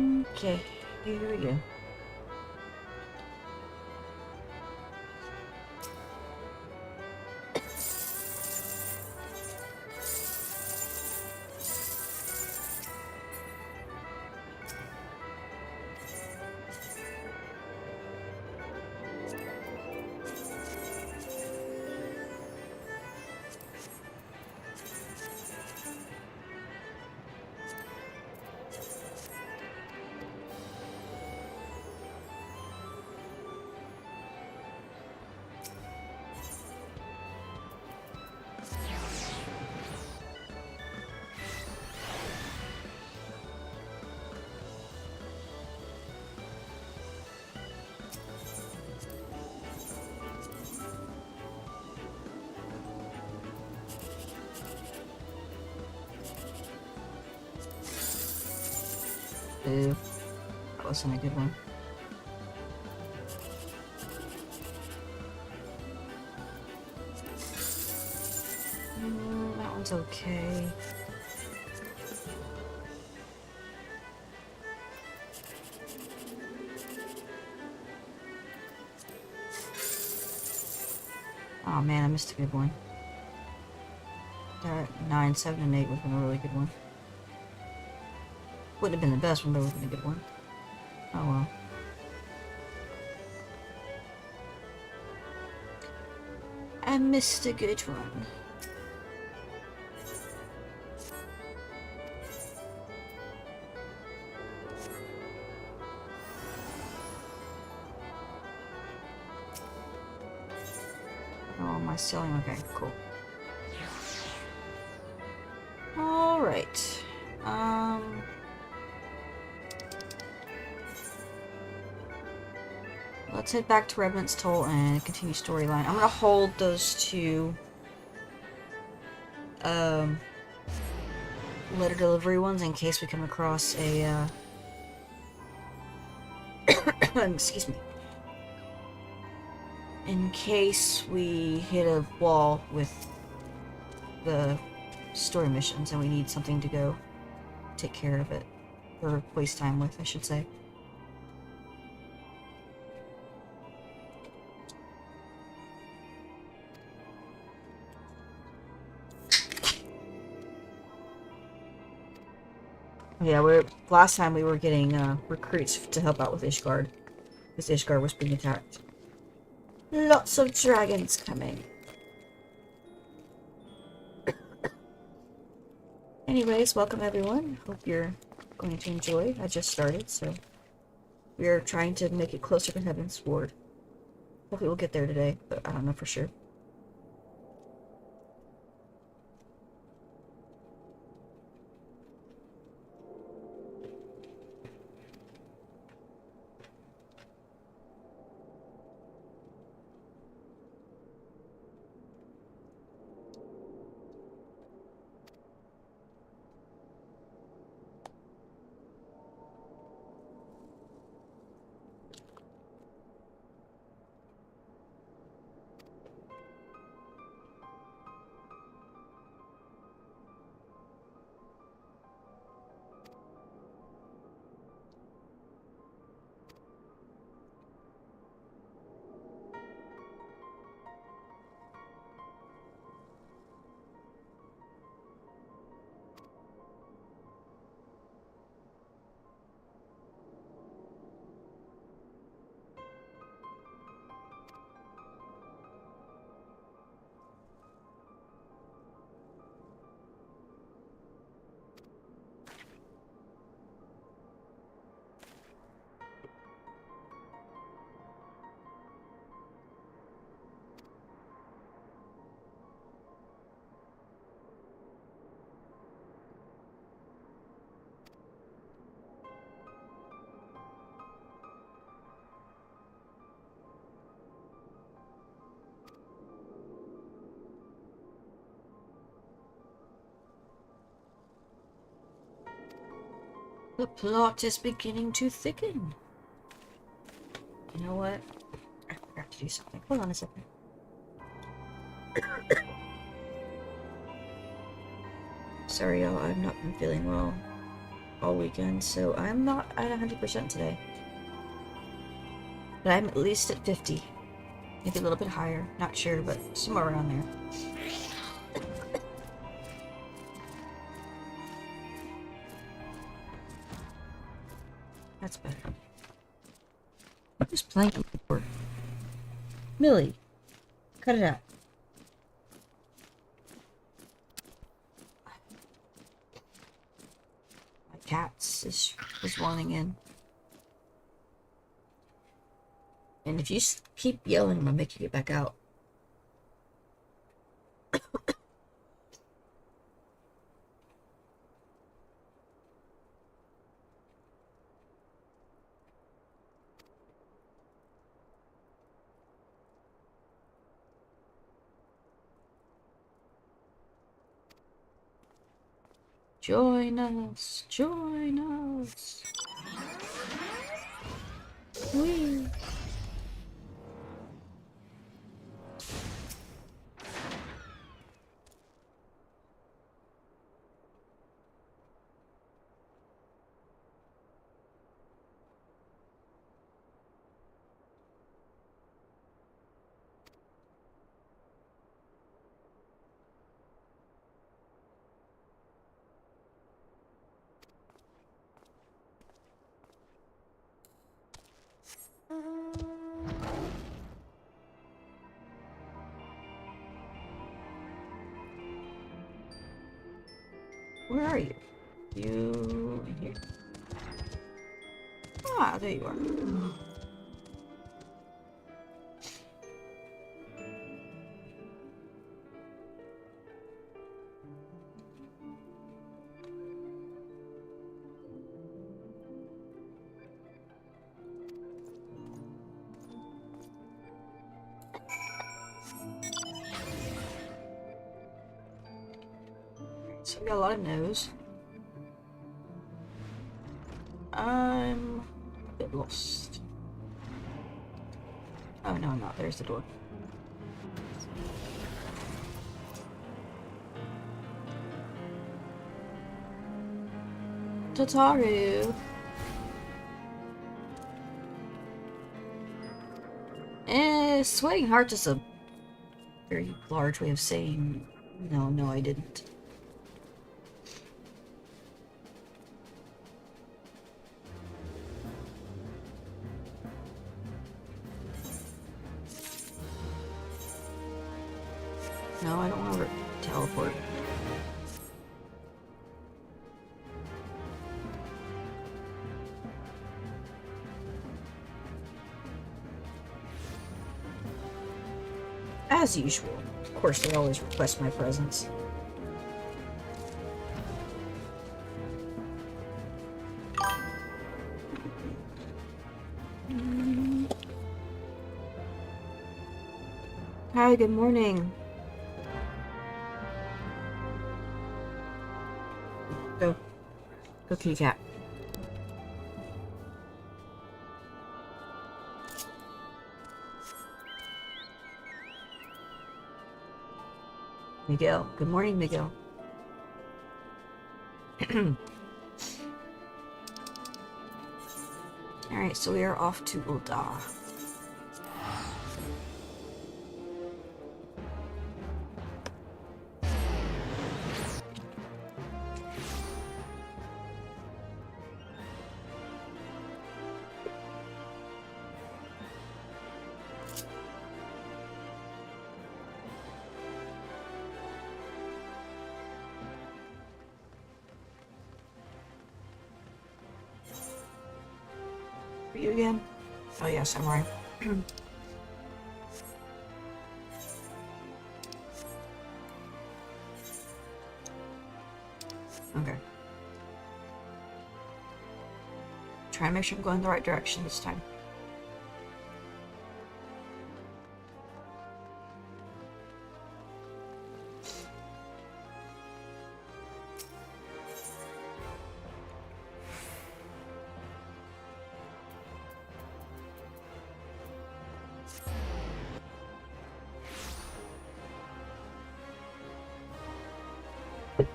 Okay, here we go. Ooh, that wasn't a good one. That one's okay. Oh man, I missed a good one. That 9, 7, and 8 would have been a really good one. Wouldn't have been the best one, but it would have been a good one. Oh well. I missed a good one. Oh, my selling? Okay, cool. Alright. Let's head back to Revenant's Toll and continue storyline. I'm gonna hold those two letter delivery ones in case we come across a excuse me. In case we hit a wall with the story missions and we need something to go take care of it. Or waste time with, I should say. Yeah, last time we were getting recruits to help out with Ishgard. Because Ishgard was being attacked. Lots of dragons coming. Anyways, welcome everyone. Hope you're going to enjoy. I just started, so we are trying to make it closer to Heaven's Ward. Hopefully we'll get there today, but I don't know for sure. The plot is beginning to thicken. You know what? I forgot to do something. Hold on a second. Sorry, y'all. I've not been feeling well. all weekend, so I'm not at 100% today. But I'm at least at 50. Maybe a little bit higher. Not sure, but somewhere around there. That's better. Who's playing on the board? Millie, cut it out. My cat's is wanting in. And if you keep yelling, I'm gonna make you get back out. Join us! Join us! Whee! Where are you? You in here? Ah, there you are. So we got a lot of no's. I'm a bit lost. Oh no, I'm not. There's the door. Tataru. Sweating heart is a very large way of saying no, I didn't. No, I don't want to teleport. As usual. Of course, they always request my presence. Hi, good morning. Go. Go, kitty cat. Miguel. Good morning, Miguel. Alright, so we are off to Ulda. You again? Oh yes, I'm right. Okay. Try and make sure I'm going the right direction this time.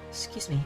Excuse me.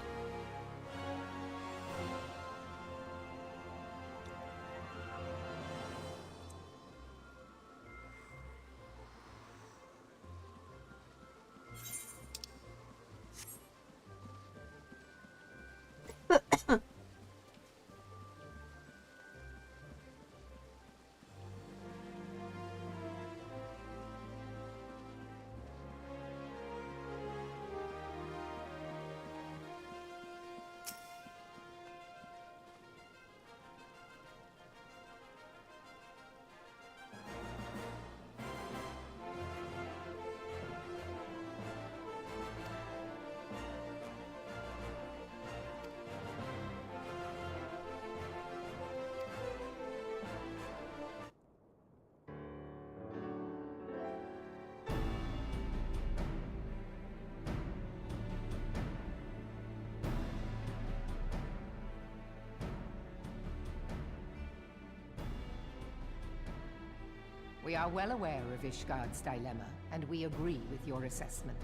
We are well aware of Ishgard's dilemma, and we agree with your assessment.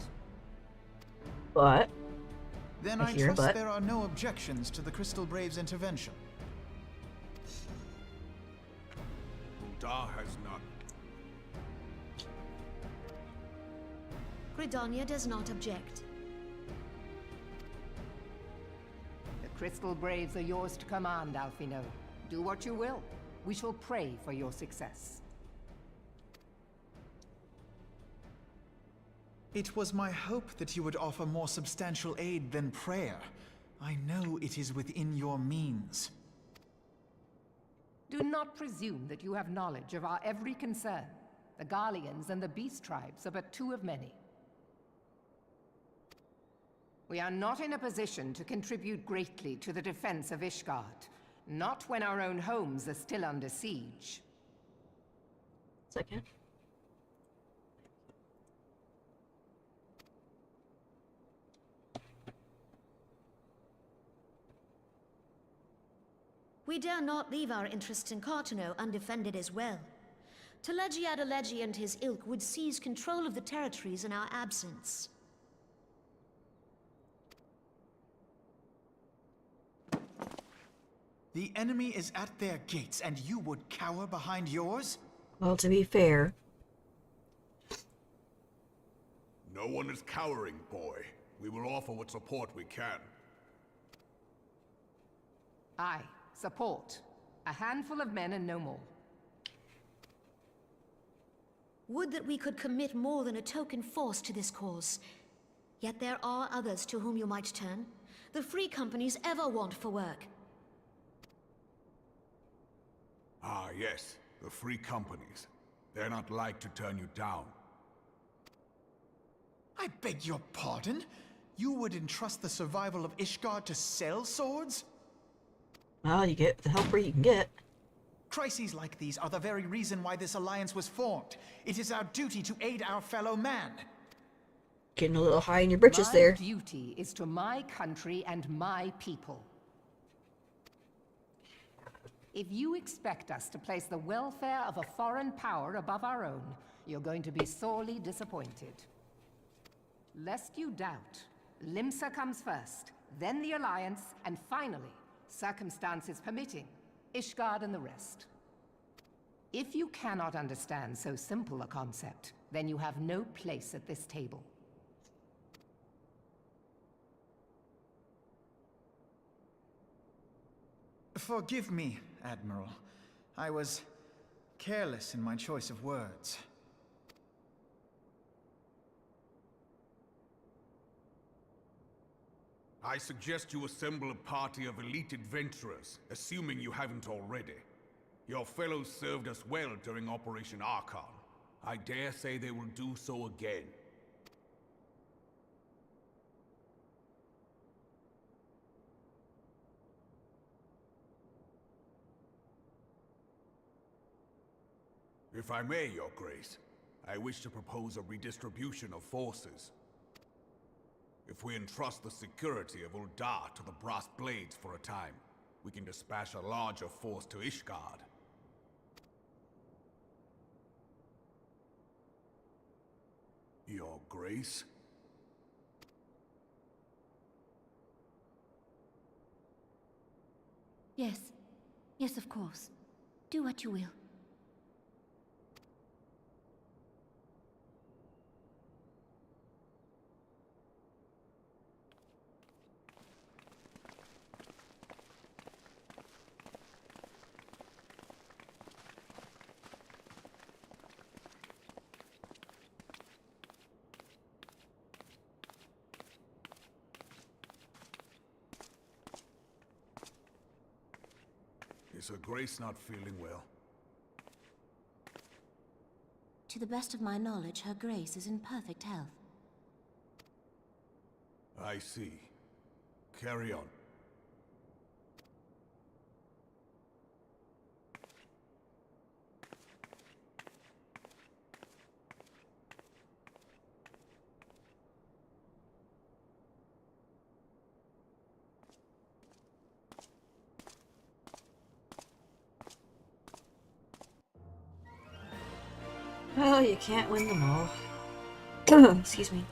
But... Then I trust there are no objections to the Crystal Brave's intervention. Uldar has none. Gridania does not object. The Crystal Braves are yours to command, Alphino. Do what you will. We shall pray for your success. It was my hope that you would offer more substantial aid than prayer. I know it is within your means. Do not presume that you have knowledge of our every concern. The Garleans and the Beast Tribes are but two of many. We are not in a position to contribute greatly to the defense of Ishgard. Not when our own homes are still under siege. Second. We dare not leave our interests in Cartano undefended as well. Telegi Adalegi and his ilk would seize control of the territories in our absence. The enemy is at their gates, and you would cower behind yours? Well, to be fair... No one is cowering, boy. We will offer what support we can. Aye, support. A handful of men and no more. Would that we could commit more than a token force to this cause. Yet there are others to whom you might turn. The free companies ever want for work. Ah, yes. The free companies. They're not like to turn you down. I beg your pardon? You would entrust the survival of Ishgard to sell swords? Well, you get the help where you can get. Crises like these are the very reason why this alliance was formed. It is our duty to aid our fellow man. Getting a little high in your britches there. My duty is to my country and my people. If you expect us to place the welfare of a foreign power above our own, you're going to be sorely disappointed. Lest you doubt, Limsa comes first, then the Alliance, and finally, circumstances permitting, Ishgard and the rest. If you cannot understand so simple a concept, then you have no place at this table. Forgive me, Admiral. I was careless in my choice of words. I suggest you assemble a party of elite adventurers, assuming you haven't already. Your fellows served us well during Operation Archon. I dare say they will do so again. If I may, Your Grace, I wish to propose a redistribution of forces. If we entrust the security of Uldar to the Brass Blades for a time, we can dispatch a larger force to Ishgard. Your Grace? Yes. Yes, of course. Do what you will. Is Her Grace not feeling well? To the best of my knowledge, Her Grace is in perfect health. I see. Carry on. Oh, you can't win them all. Excuse me.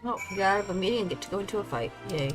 Oh, we got out of a meeting and get to go into a fight. Yay.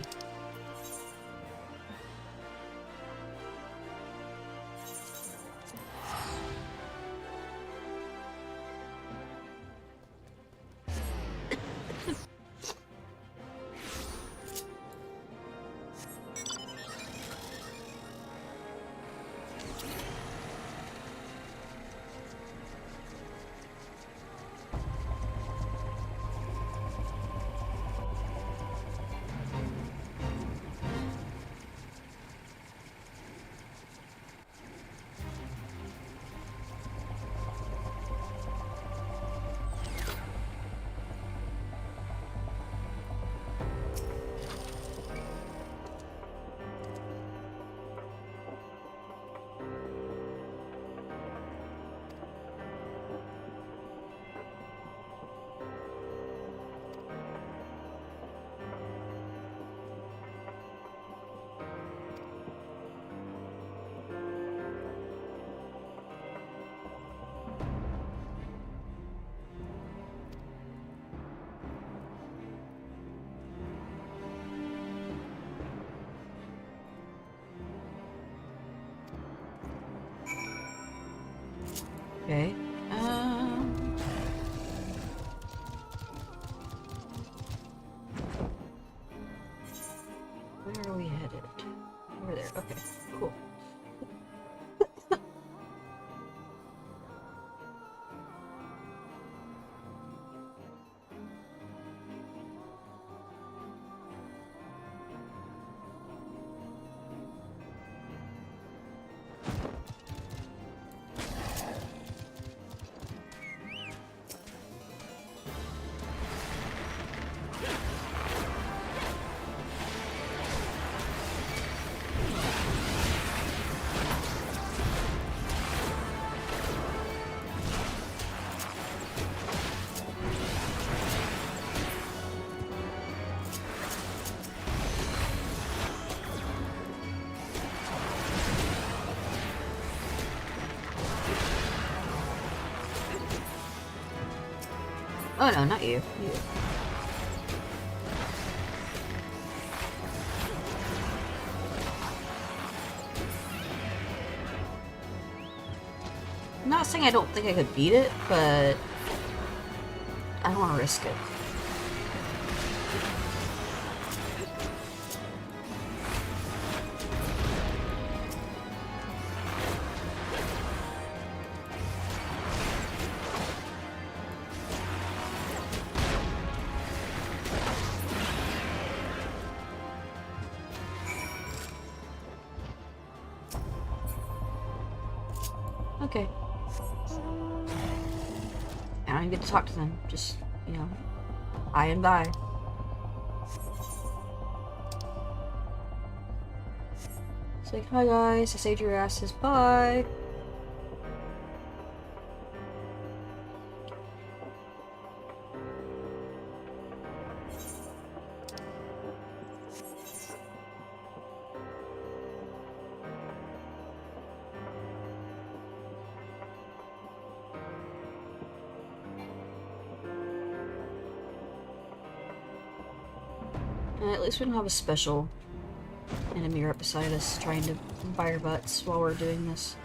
Okay. Where are we headed? Over there. Okay, cool. Oh no, not you. You. I'm not saying I don't think I could beat it, but I don't want to risk it. Okay. I don't even get to talk to them. Just, you know, by and by. It's like, hi guys, I saved your asses, bye! At least we don't have a special enemy right beside us trying to bite our butts while we're doing this.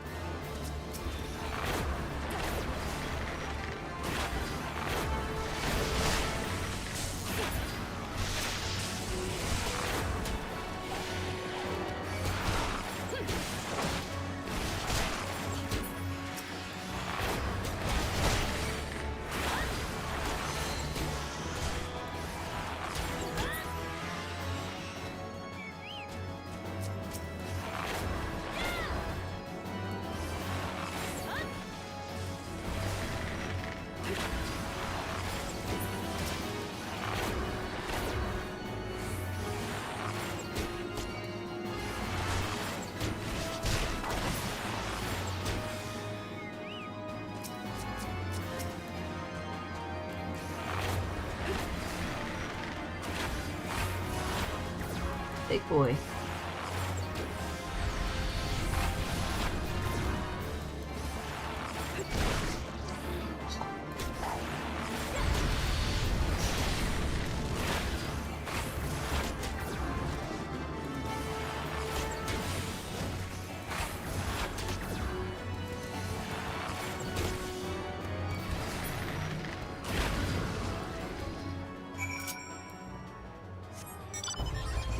Big boy.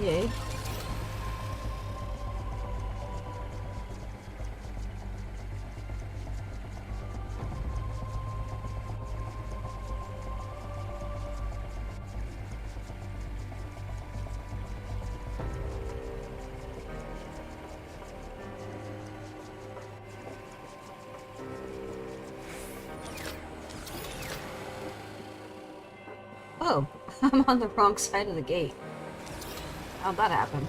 Yay. Oh, I'm on the wrong side of the gate. How'd that happen?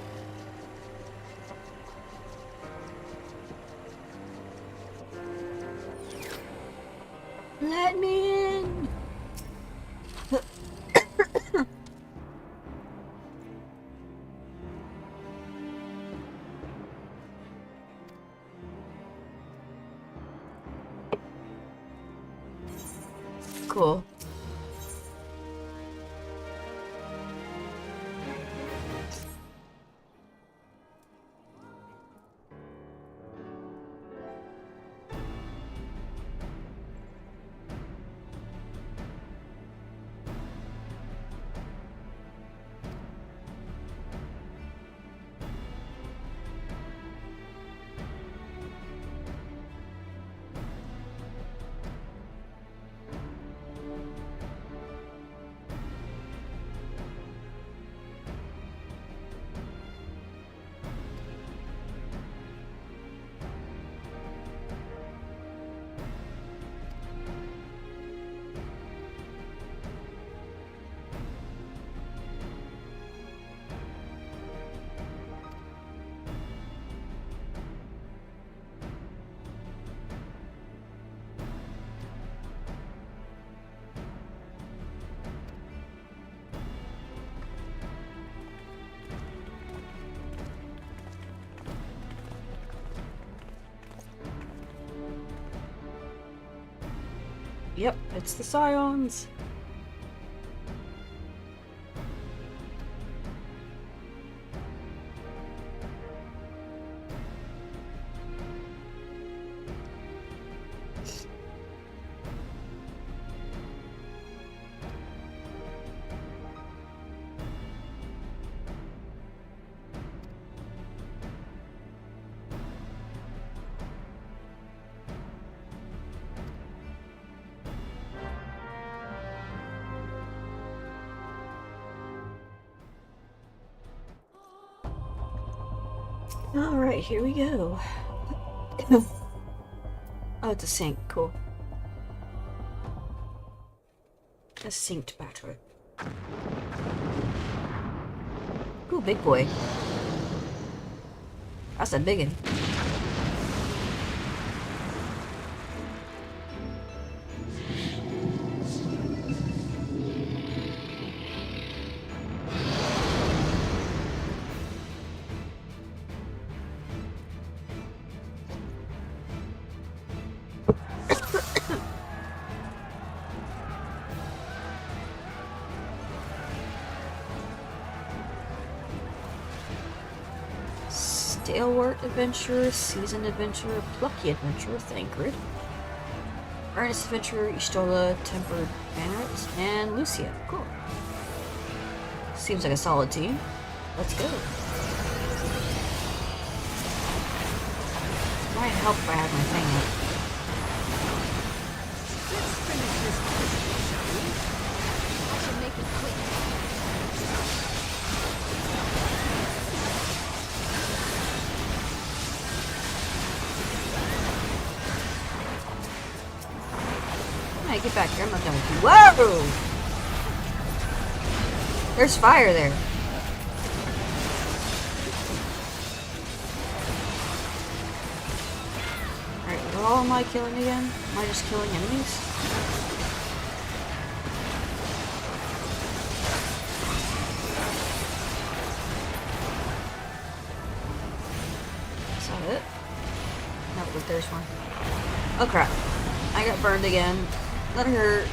Let me in! Cool. Yep, it's the Scions. Alright, here we go. Oh, it's a sink. Cool. Just synced back to it. Ooh, big boy. That's a big one. Stalewart Adventurer, Seasoned Adventurer, Plucky Adventurer, Thancred, Earnest Adventurer, Ishtola, Tempered Banneret, and Lucia. Cool. Seems like a solid team. Let's go. Might help if I had my thing up. Let's finish this quickly, shall we? I should make it quick. Alright, get back here. I'm not done with you. Whoa! There's fire there. Alright, what am I killing again? Am I just killing enemies? Is that it? No, look, there's one. Oh crap. I got burned again. That hurt.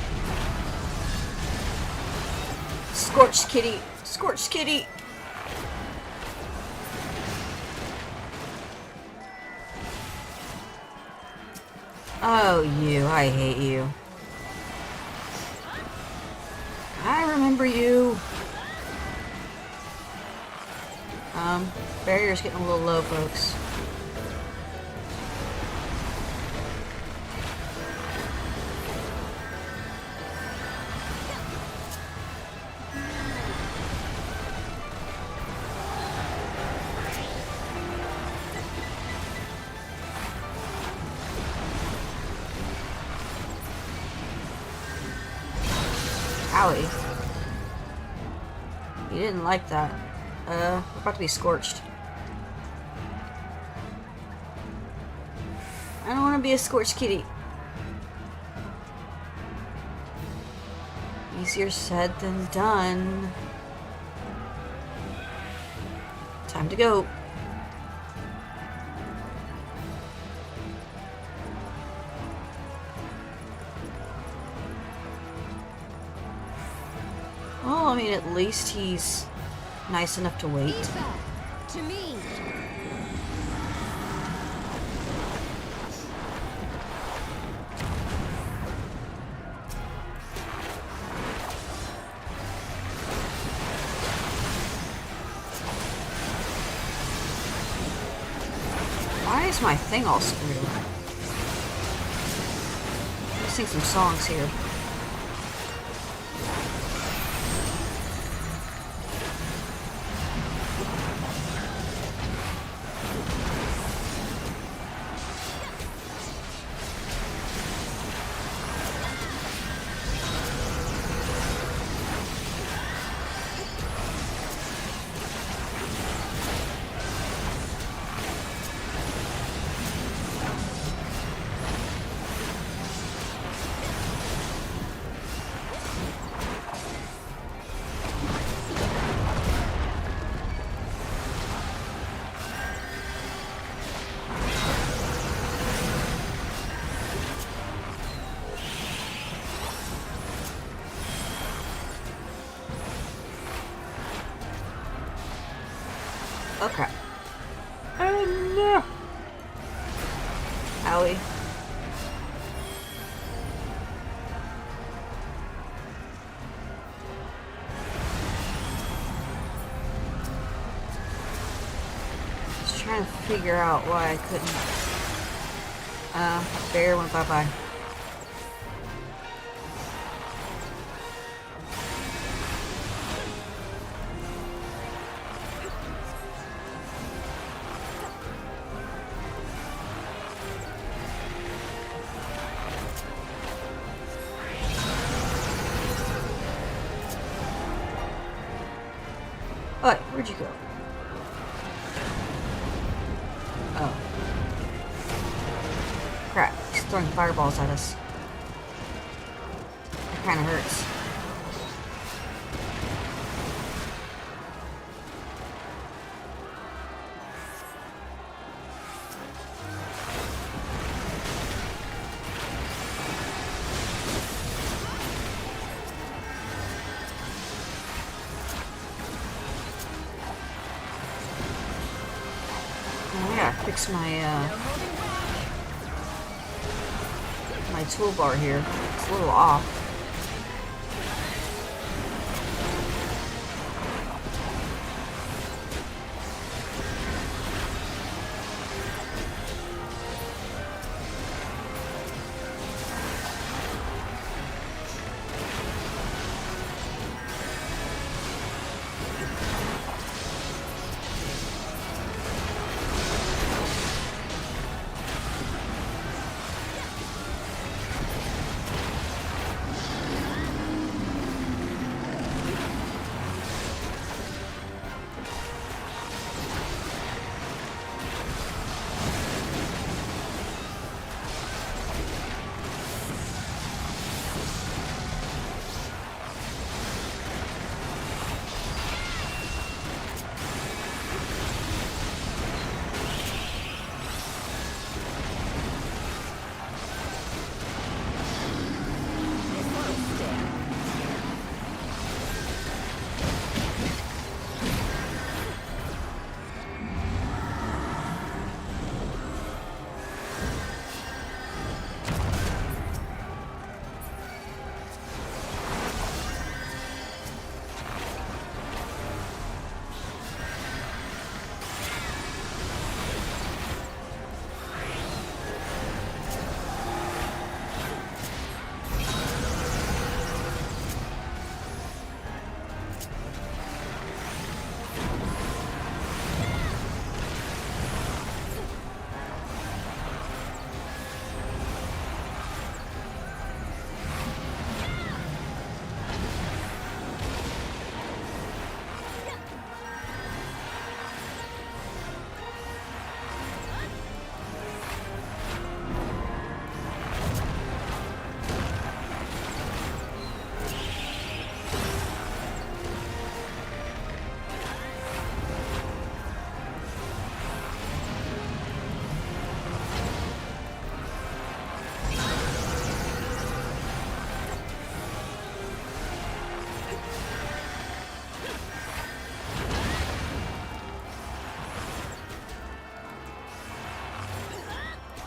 Scorched kitty. Scorched kitty. Oh, you. I hate you. I remember you. Barrier's getting a little low, folks. Owie. You didn't like that. We're about to be scorched. I don't want to be a scorched kitty. Easier said than done. Time to go. Well, I mean, at least he's nice enough to wait. Leave that to me. Why is my thing all screwed up? Let's sing some songs here. Oh crap. Oh no! Owie. Just trying to figure out why I couldn't. Bear went bye-bye. What? Where'd you go? Oh. Crap. He's throwing fireballs at us. That kinda hurts. fix my my toolbar here. It's a little off.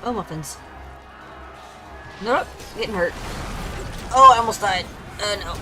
Oh, muffins. Nope, getting hurt. Oh, I almost died. No.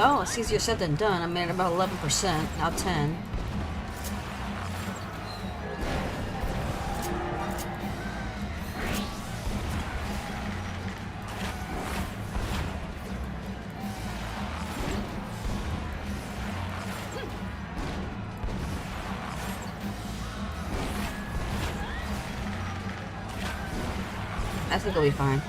Oh, it's easier said than done. I'm at about 11%, now 10. I think it'll be fine.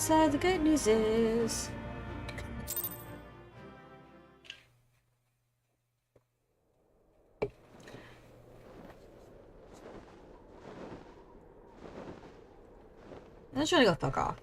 So the good news is... I'm just trying to go fuck off.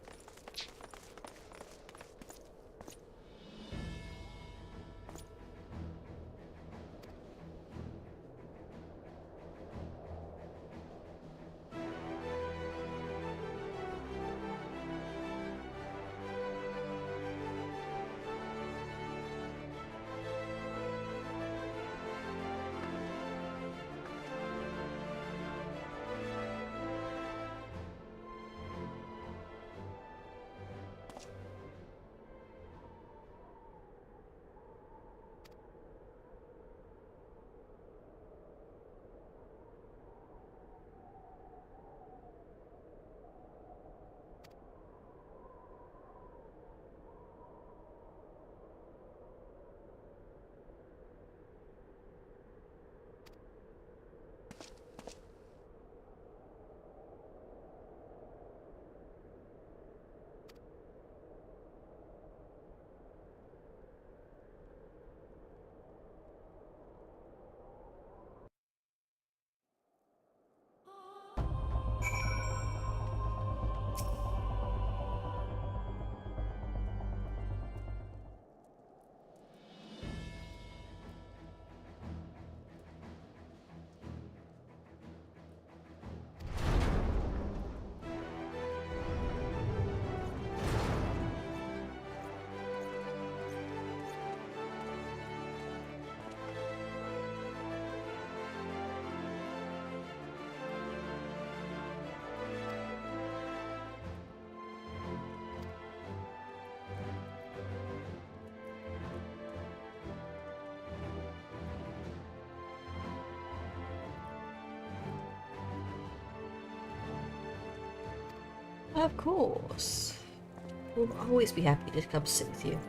Of course. We'll always be happy to come sit with you.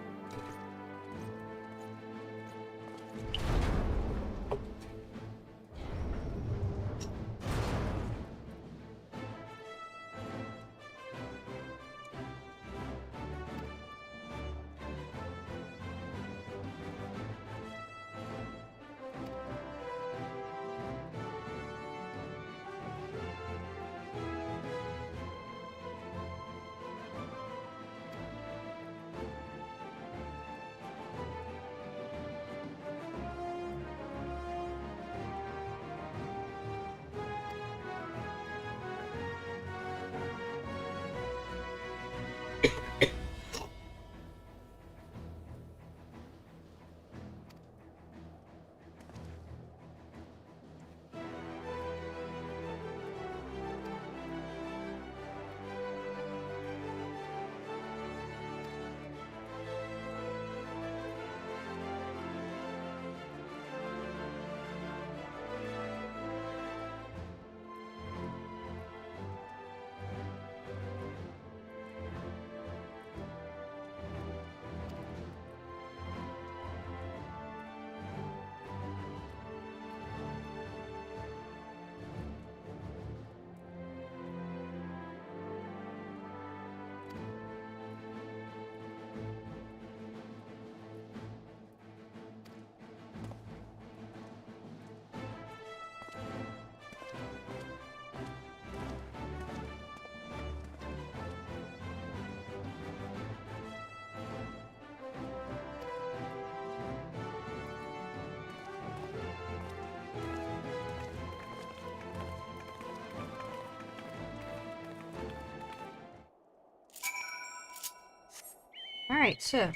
Alright, so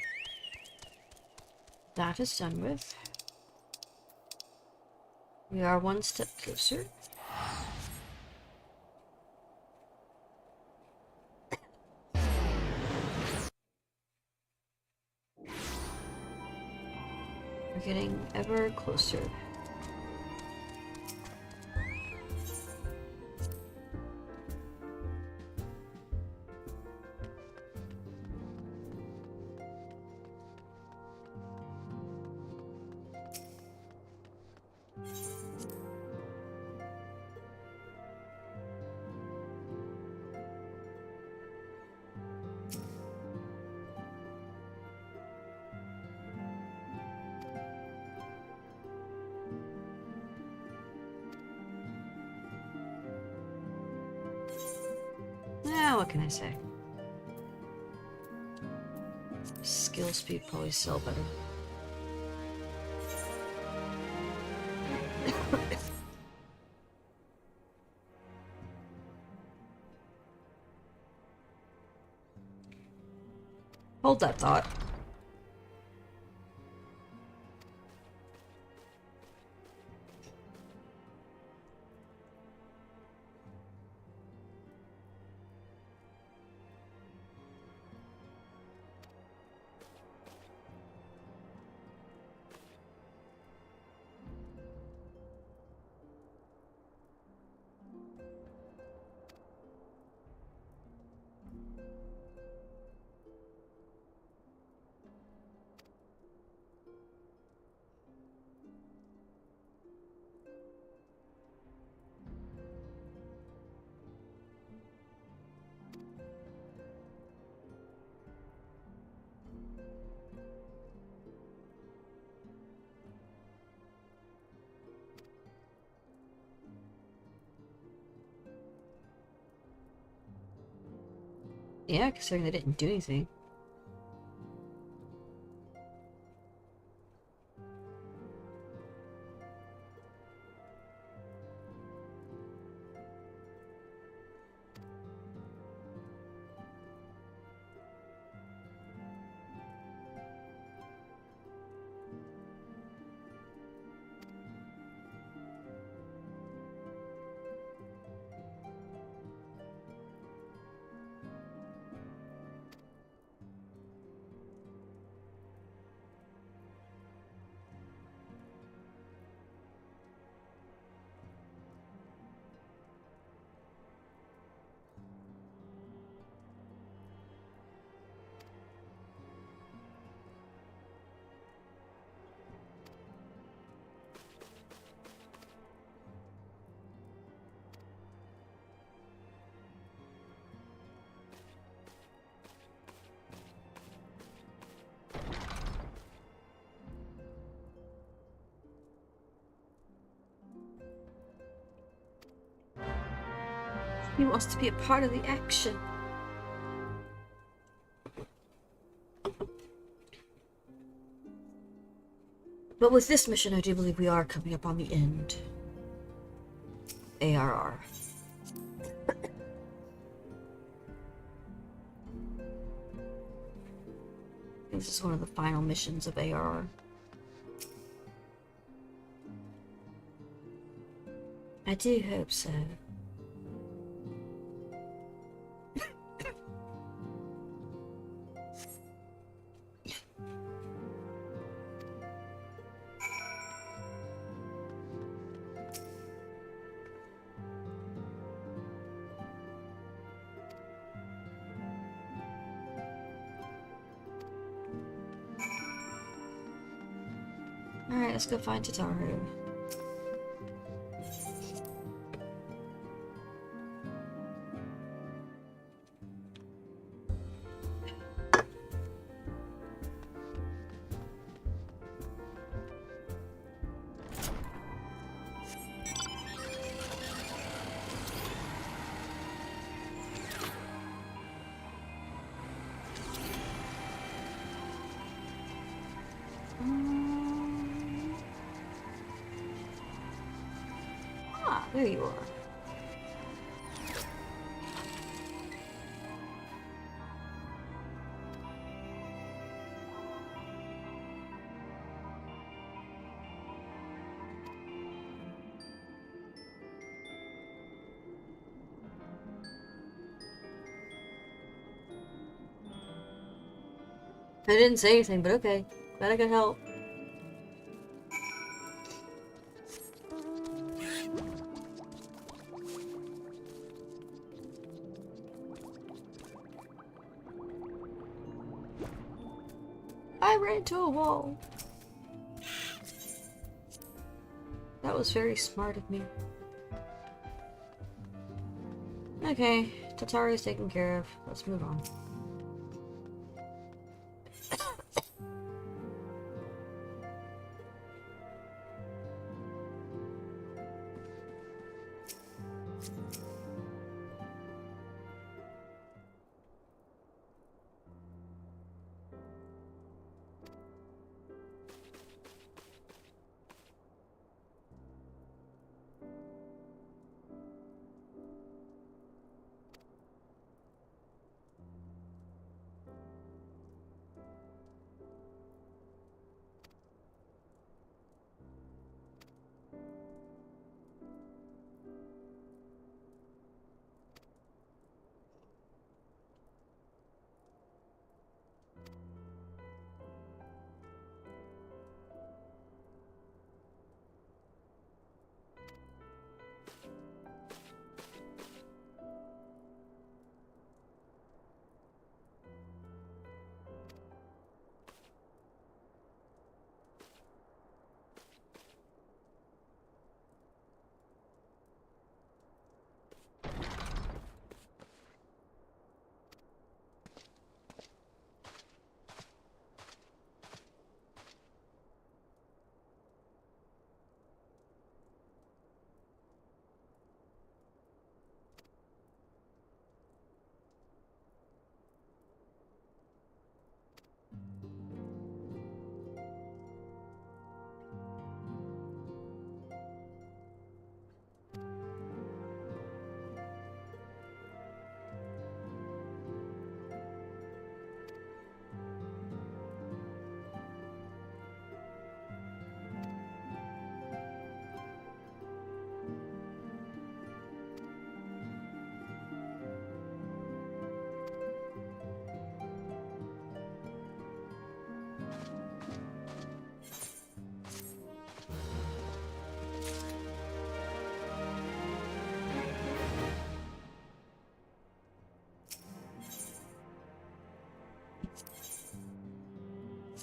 that is done with. We are one step closer. We're getting ever closer. Now, what can I say? Skill speed probably sell better. Hold that thought. Yeah, considering they didn't do anything. He wants to be a part of the action. But with this mission, I do believe we are coming up on the end. ARR. This is one of the final missions of ARR. I do hope so. Alright, let's go find Tataru. Ah, there you are. I didn't say anything, but okay. Glad I could help. I ran into a wall. That was very smart of me. Okay, Tatari is taken care of. Let's move on.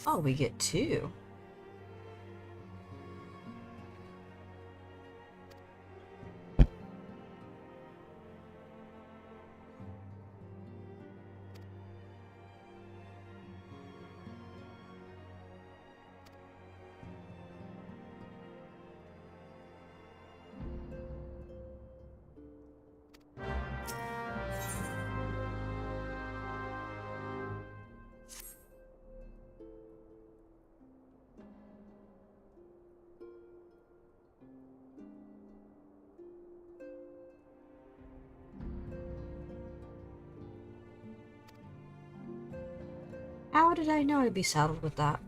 Oh, we get two. How did I know I'd be saddled with that?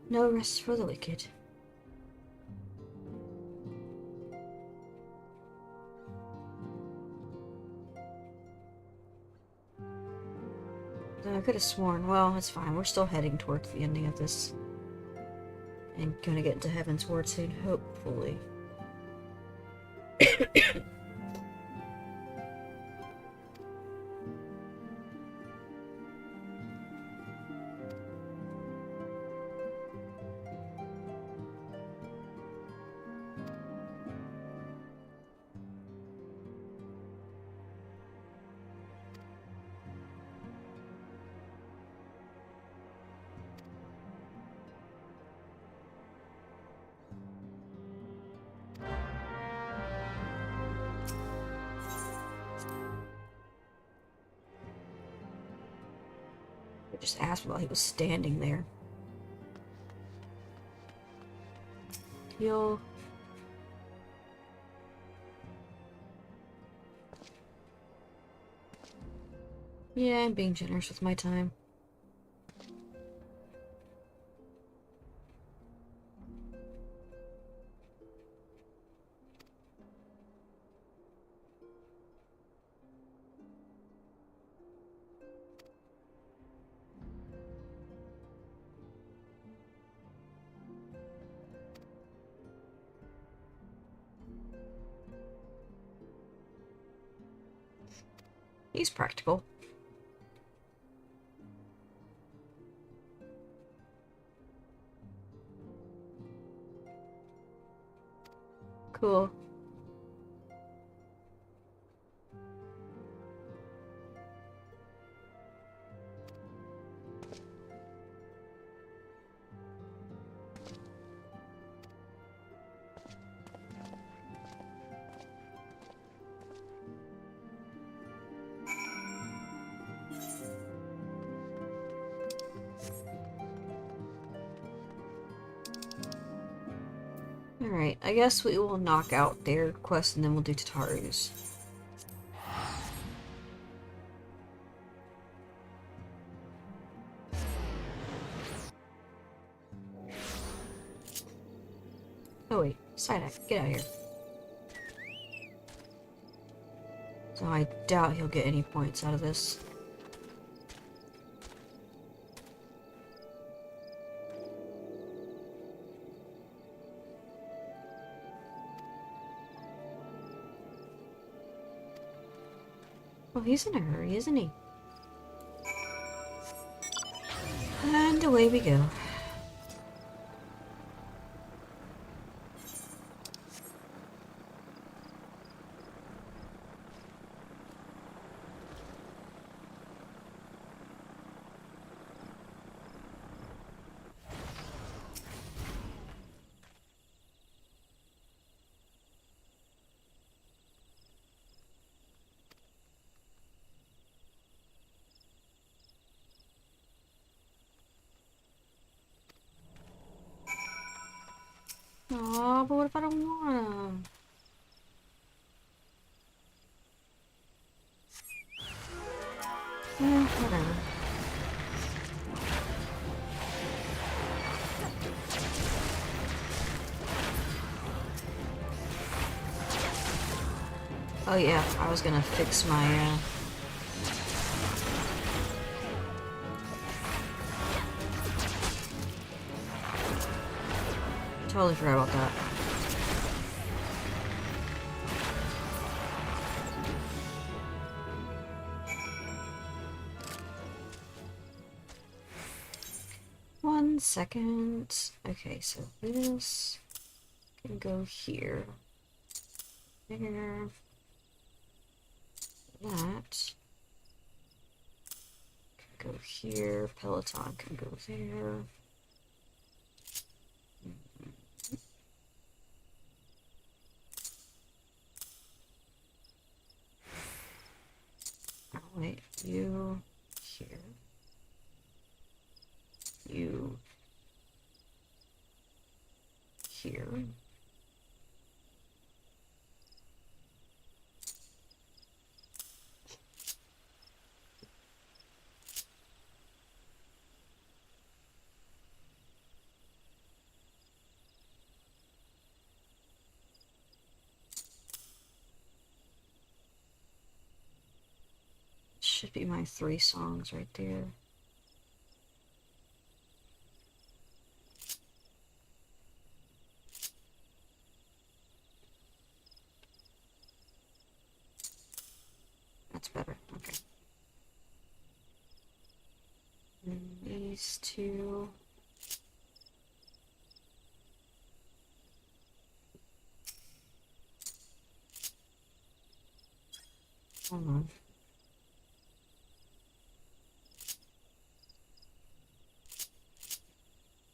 No rest for the wicked. I could have sworn, well, it's fine. We're still heading towards the ending of this. And gonna get into Heaven's Ward soon, hopefully. I just asked while he was standing there. Heal. Yeah, I'm being generous with my time. He's practical. Cool. Alright, I guess we will knock out their quest and then we'll do Tataru's. Oh wait, Psyduck, get out of here. So I doubt he'll get any points out of this. Well, he's in a hurry, isn't he? And away we go. Aw, but what if I don't want him? Whatever. Oh yeah, I was gonna fix my, Totally forgot about that. One second. Okay, so this can go here. There. That can go here. Peloton can go there. Oh, wait, you here. You here. Should be my 3 songs right there. That's better. Okay. And these 2. Hold on.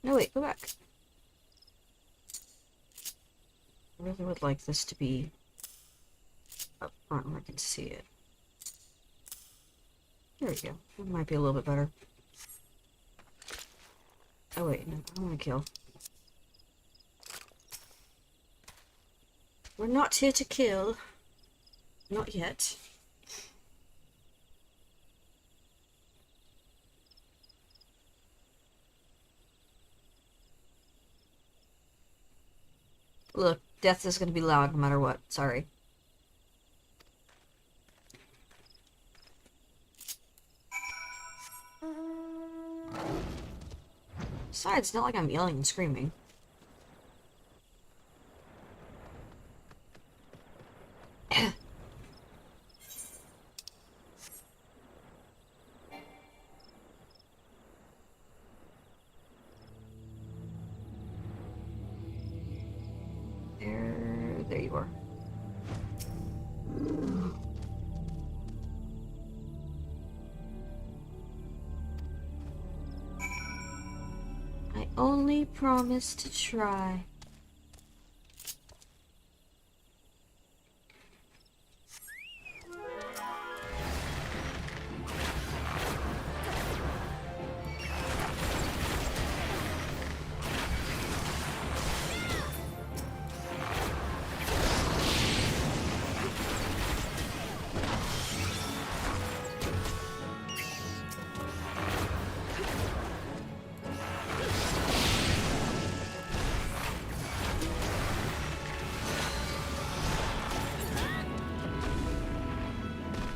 No, wait, go back. I really would like this to be up front where I can see it. There we go. That might be a little bit better. Oh wait, no, I want to kill. We're not here to kill. Not yet. Look, death is going to be loud no matter what. Sorry. Besides, it's not like I'm yelling and screaming. door. I only promise to try.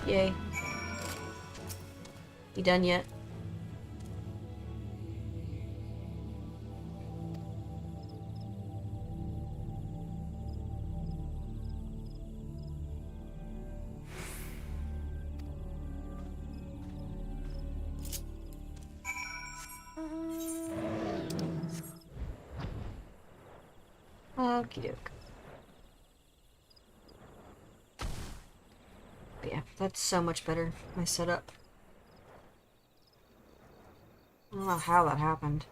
Yay. You done yet? Okie doke. Yeah, that's so much better, my setup. I don't know how that happened.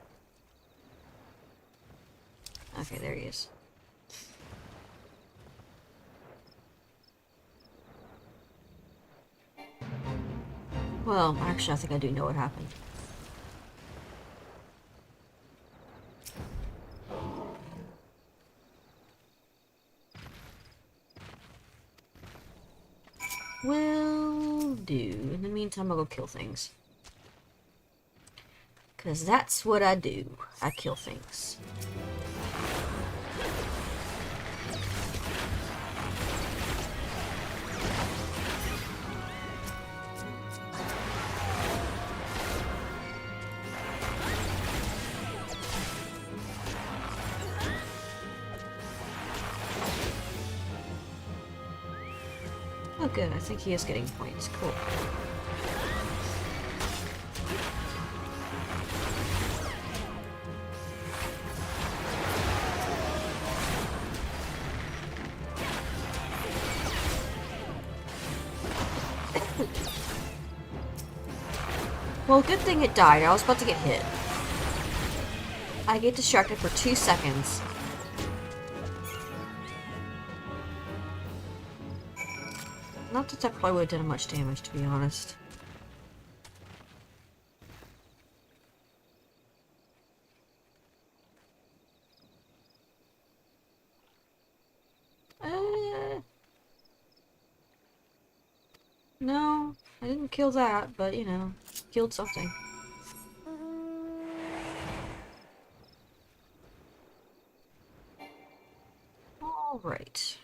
Okay, there he is. Well, actually, I think I do know what happened. Will do. In the meantime, I'll go kill things. Because that's what I do. I kill things. Oh good, I think he is getting points. Cool. Well, good thing it died. I was about to get hit. I get distracted for 2 seconds. Not that that probably would have done much damage, to be honest. No, I didn't kill that, but, you know, killed something. Alright.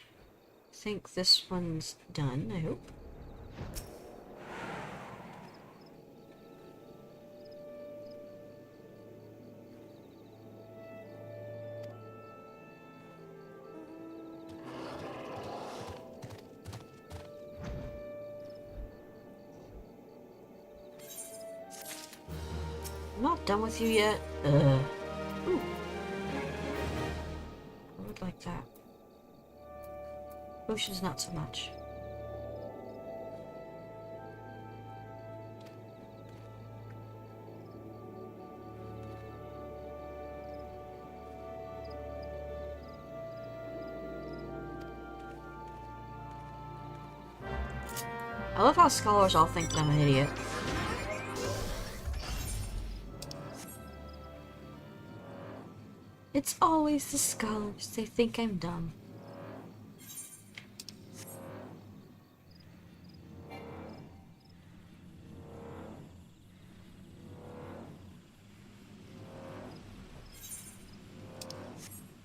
I think this one's done, I hope. I'm not done with you yet. Ooh. I would like that. Potions, not so much. I love how scholars all think that I'm an idiot. It's always the scholars. They think I'm dumb.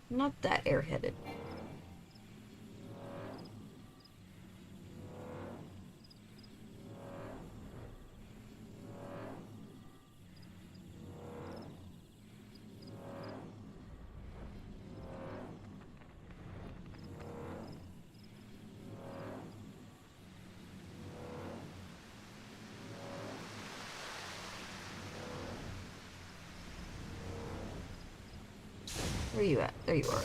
Not that airheaded. Where are you at? There you are.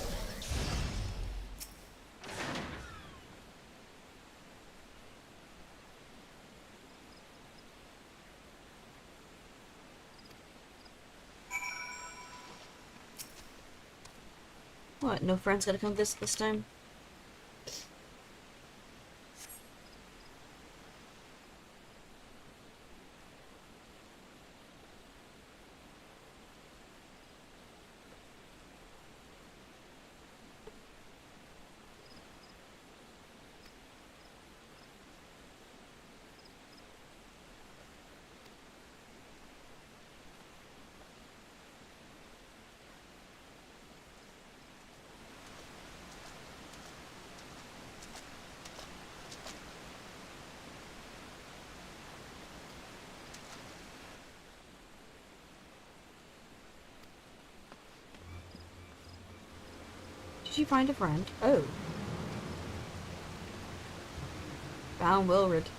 What, no friends gotta come visit this time? Did you find a friend? Oh. Found Wilred.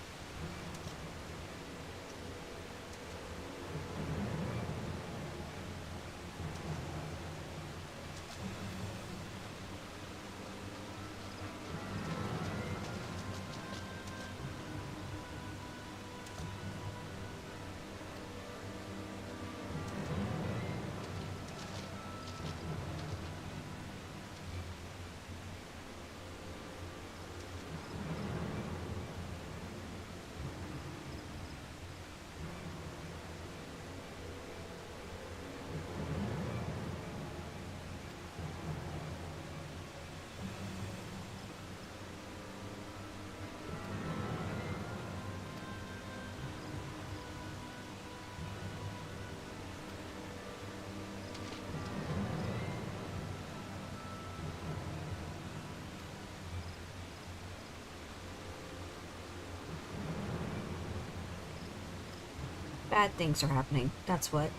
Bad things are happening. That's what.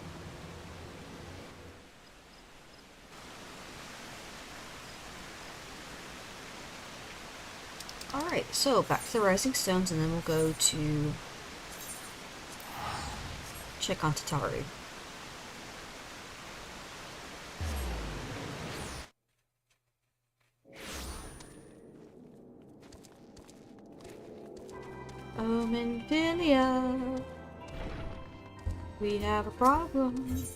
Alright, so back to the Rising Stones, and then we'll go to check on Tataru. Omenphilia, we have a problem.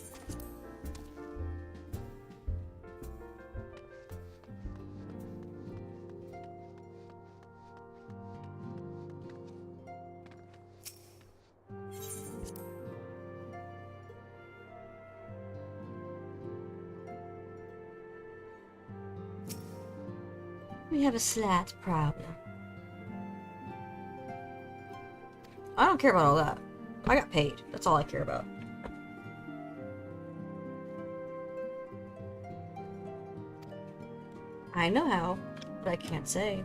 We have a slight problem. I don't care about all that. I got paid. That's all I care about. I know how, but I can't say.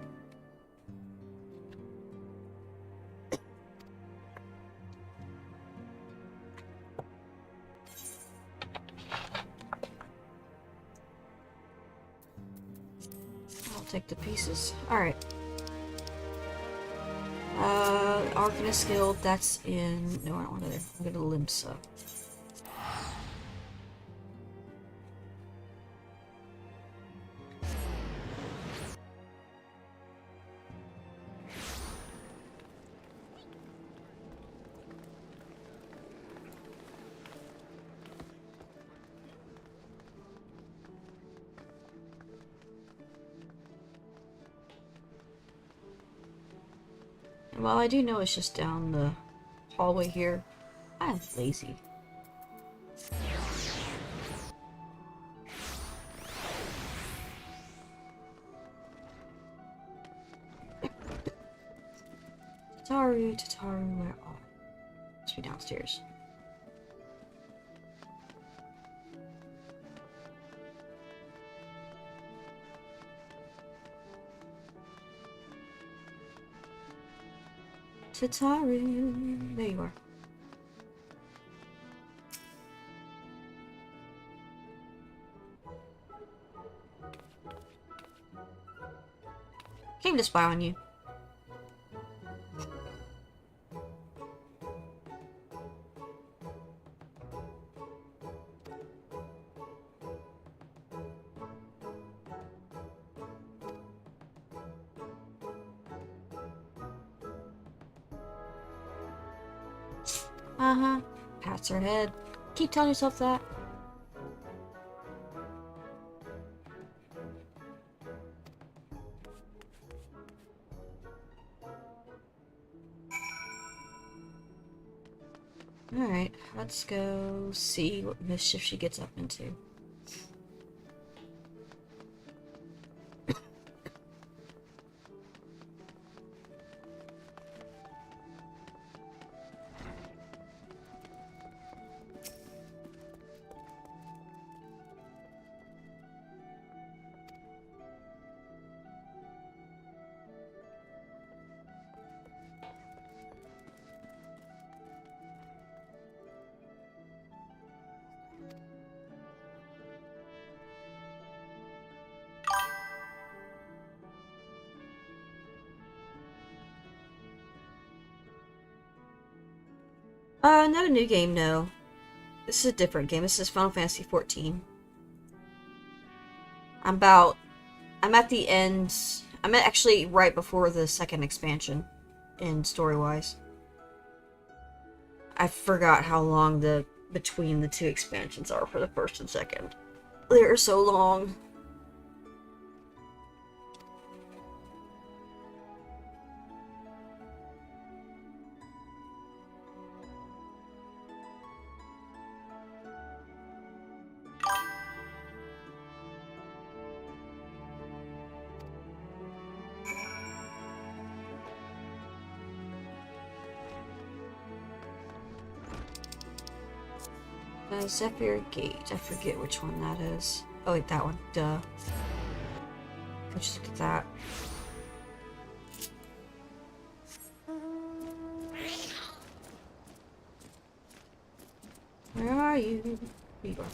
I'll take the pieces. Alright. Arcanist Guild, that's in... No, I don't want to... I'm going to Limsa. And while I do know it's just down the hallway here, I'm lazy. Tataru, where are you? Must be downstairs. Tataru, there you are. Came to spy on you. Uh-huh. Pats her head. Keep telling yourself that. Alright, let's go see what mischief she gets up into. Not a new game, no. This is a different game. This is Final Fantasy XIV. I'm at the end. I'm actually right before the second expansion in story-wise. I forgot how long between the two expansions are for the first and second. They are so long. Zephyr Gate. I forget which one that is. Oh wait, that one. Duh. Let's just look at that. Where are you? Here you are.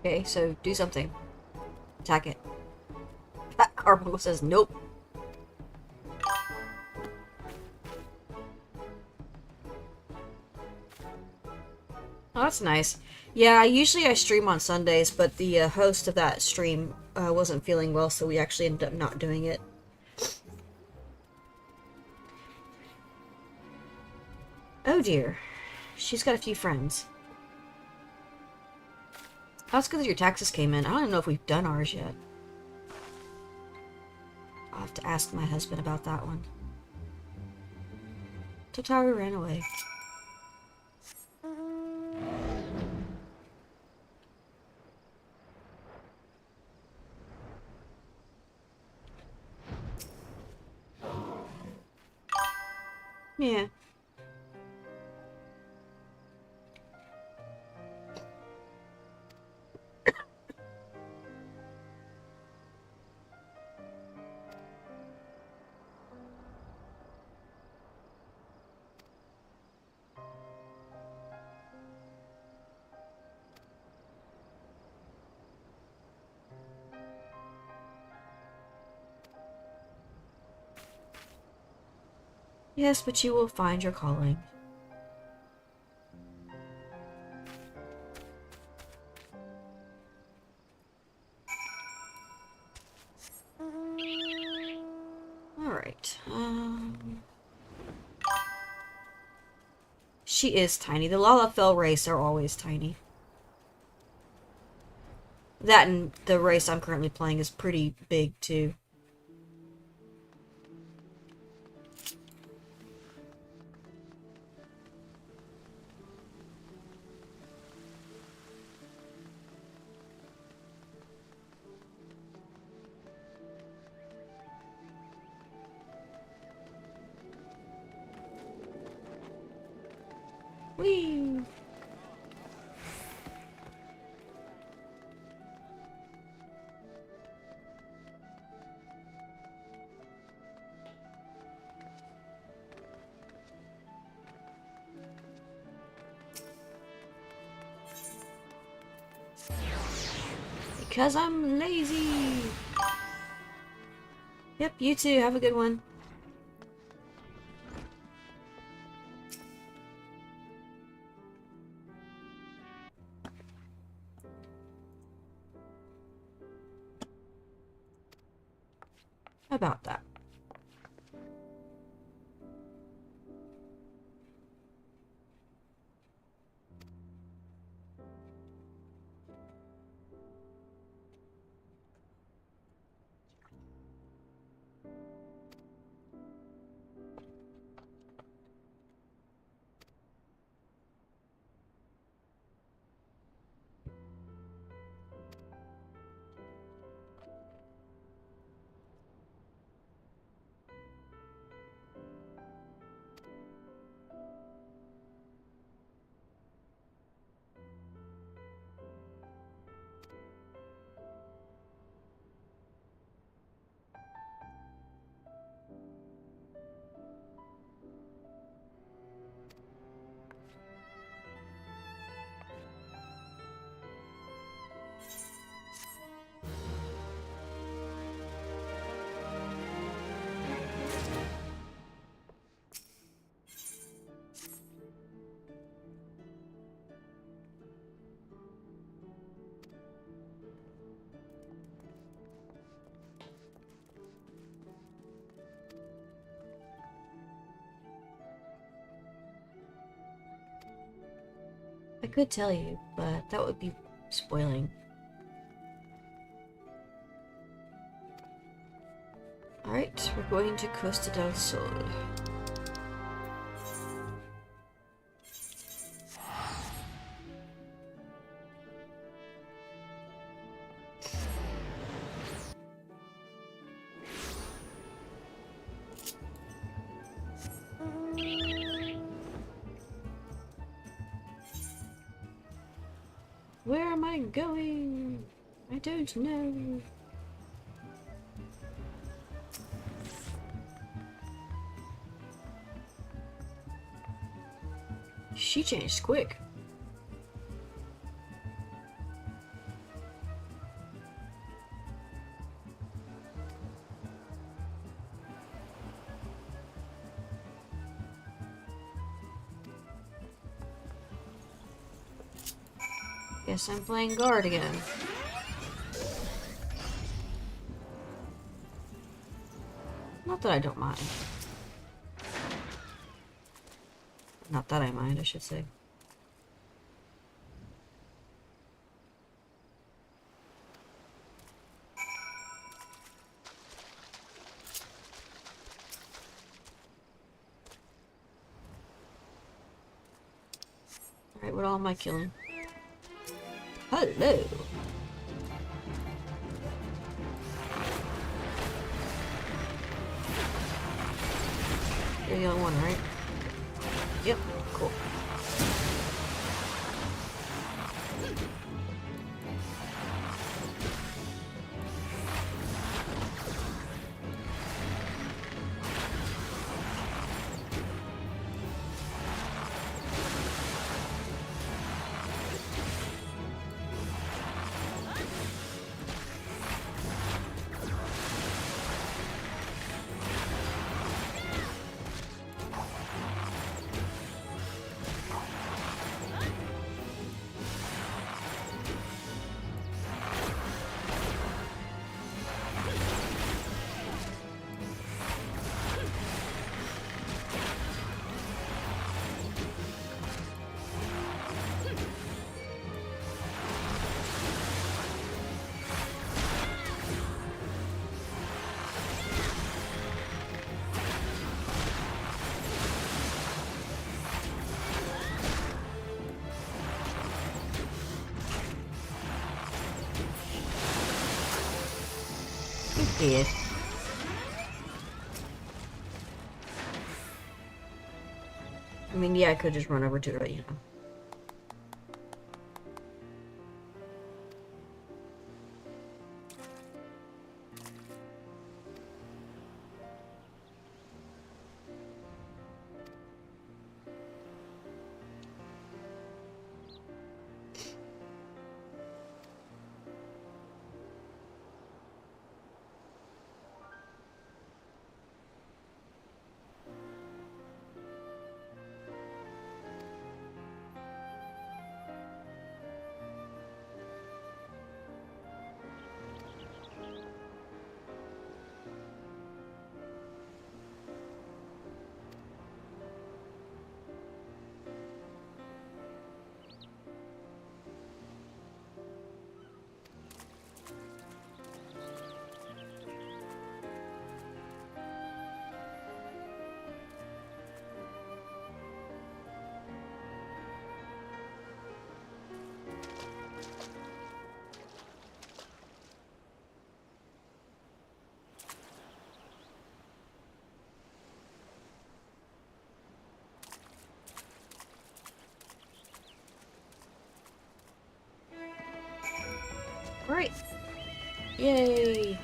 Okay, so do something. Attack it. That Carbuncle says nope. Oh, that's nice. Yeah, usually I stream on Sundays, but the host of that stream wasn't feeling well, so we actually ended up not doing it. Oh dear. She's got a few friends. That's good that your taxes came in. I don't even know if we've done ours yet. I'll have to ask my husband about that one. Totaru ran away. Yeah. Yes, but you will find your calling. Alright, she is tiny. The Lalafell race are always tiny. That and the race I'm currently playing is pretty big, too. Whee! Because I'm lazy. Yep, you too. Have a good one. How about that? I could tell you, but that would be spoiling. Alright, we're going to Costa del Sol. Where am I going? I don't know. She changed quick. Guess I'm playing guard again. Not that I don't mind. Not that I mind, I should say. Alright, what all am I killing? Hello! You're the only one, right? Yep, cool. Dead. I mean, yeah, I could just run over to it, but you know. Yay!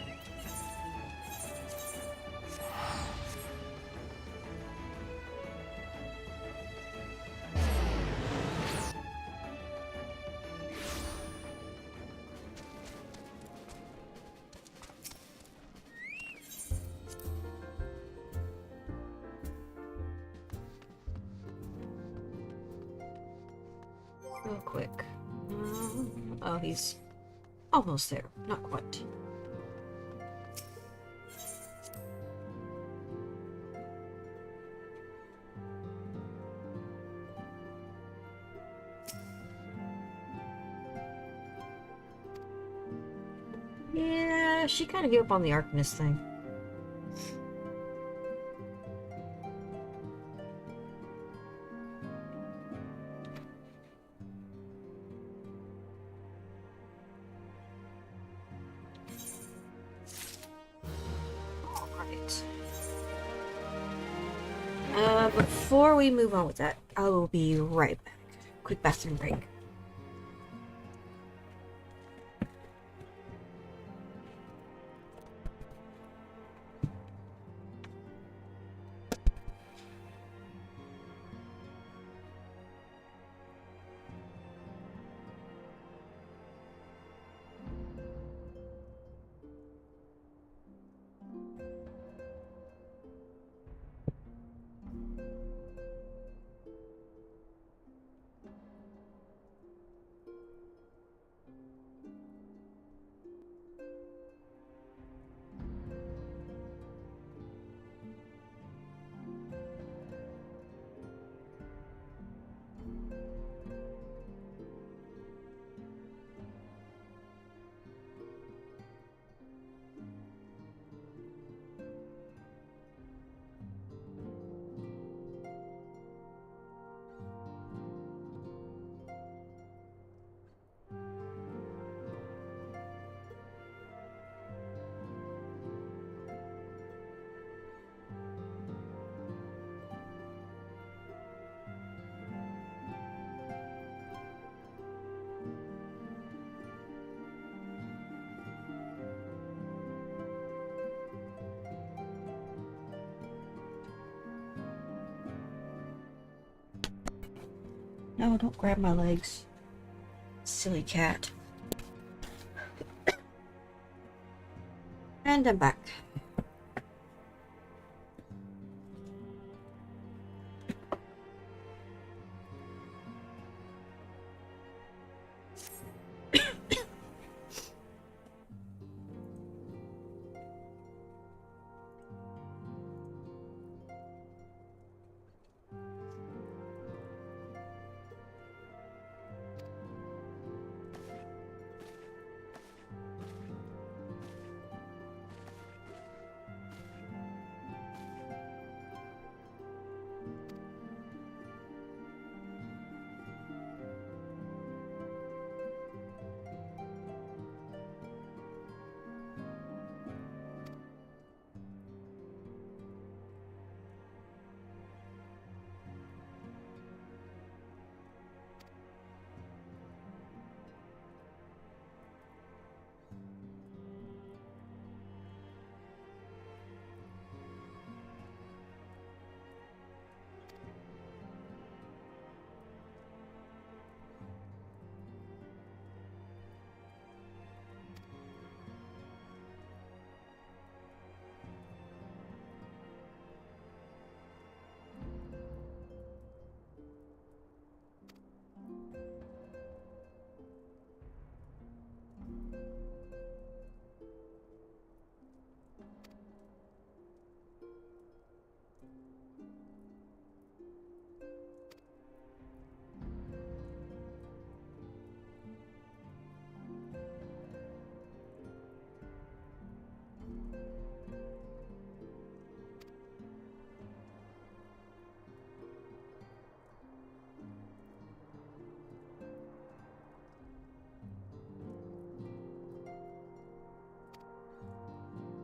Real quick. Oh, he's almost there. Not quite. Yeah, she kind of gave up on the Arcanist thing. Alright. Before we move on with that, I will be right back. Quick bathroom break. No, don't grab my legs. Silly cat. And I'm back.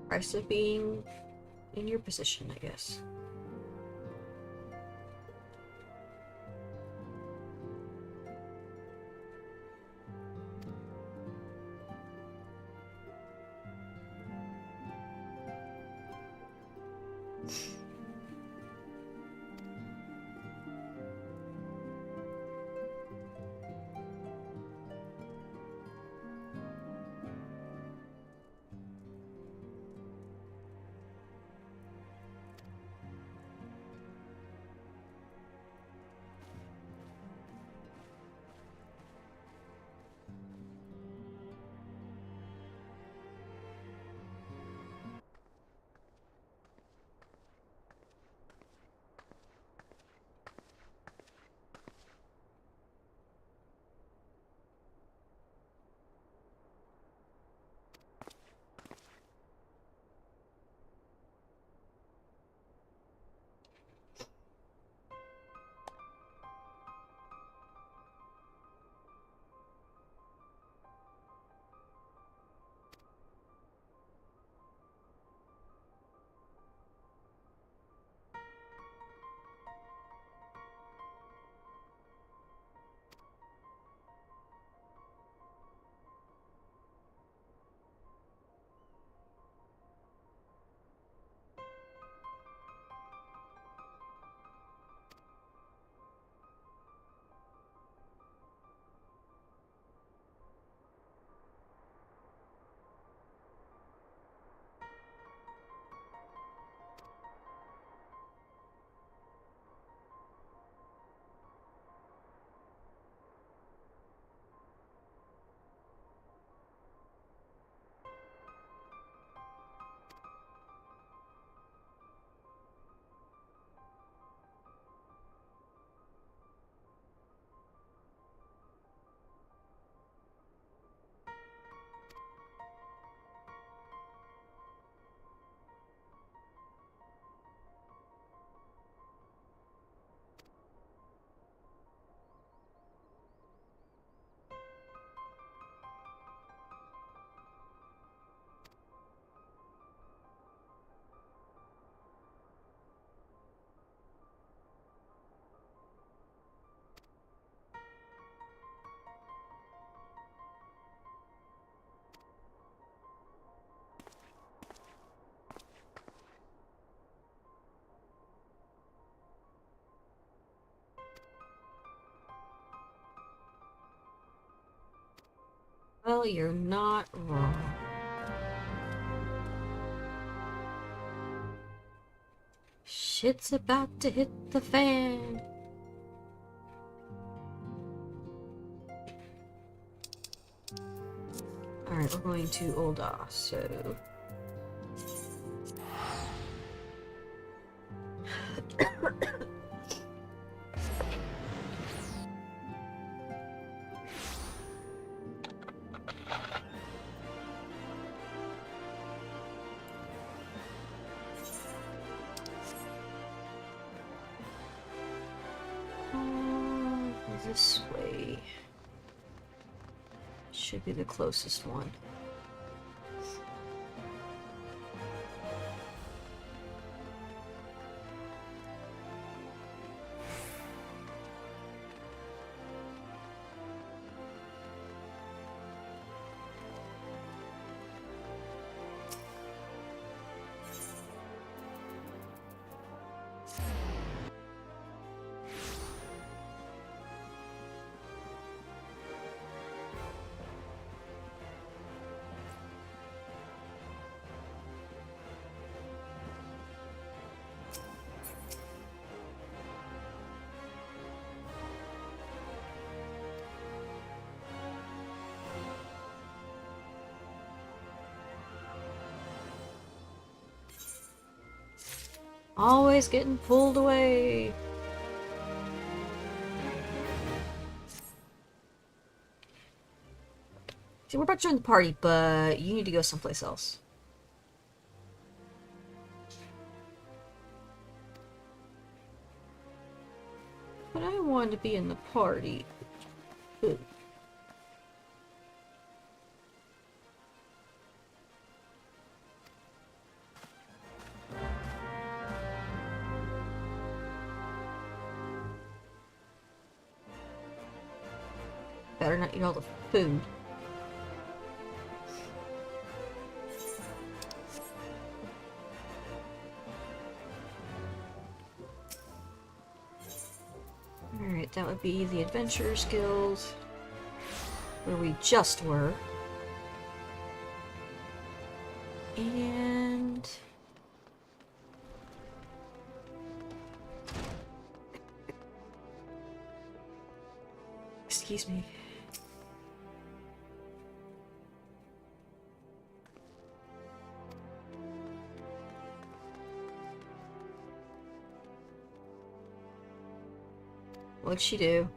Price of being in your position, I guess. Well, you're not wrong. Shit's about to hit the fan. Alright, we're going to Ul'dah, so... this way. Should be the closest one. Always getting pulled away. See, we're about to join the party, but you need to go someplace else. But I wanted to be in the party. Ooh. Better not eat all the food. Alright, that would be the Adventurers Guild, where we just were. And... excuse me. What'd she do?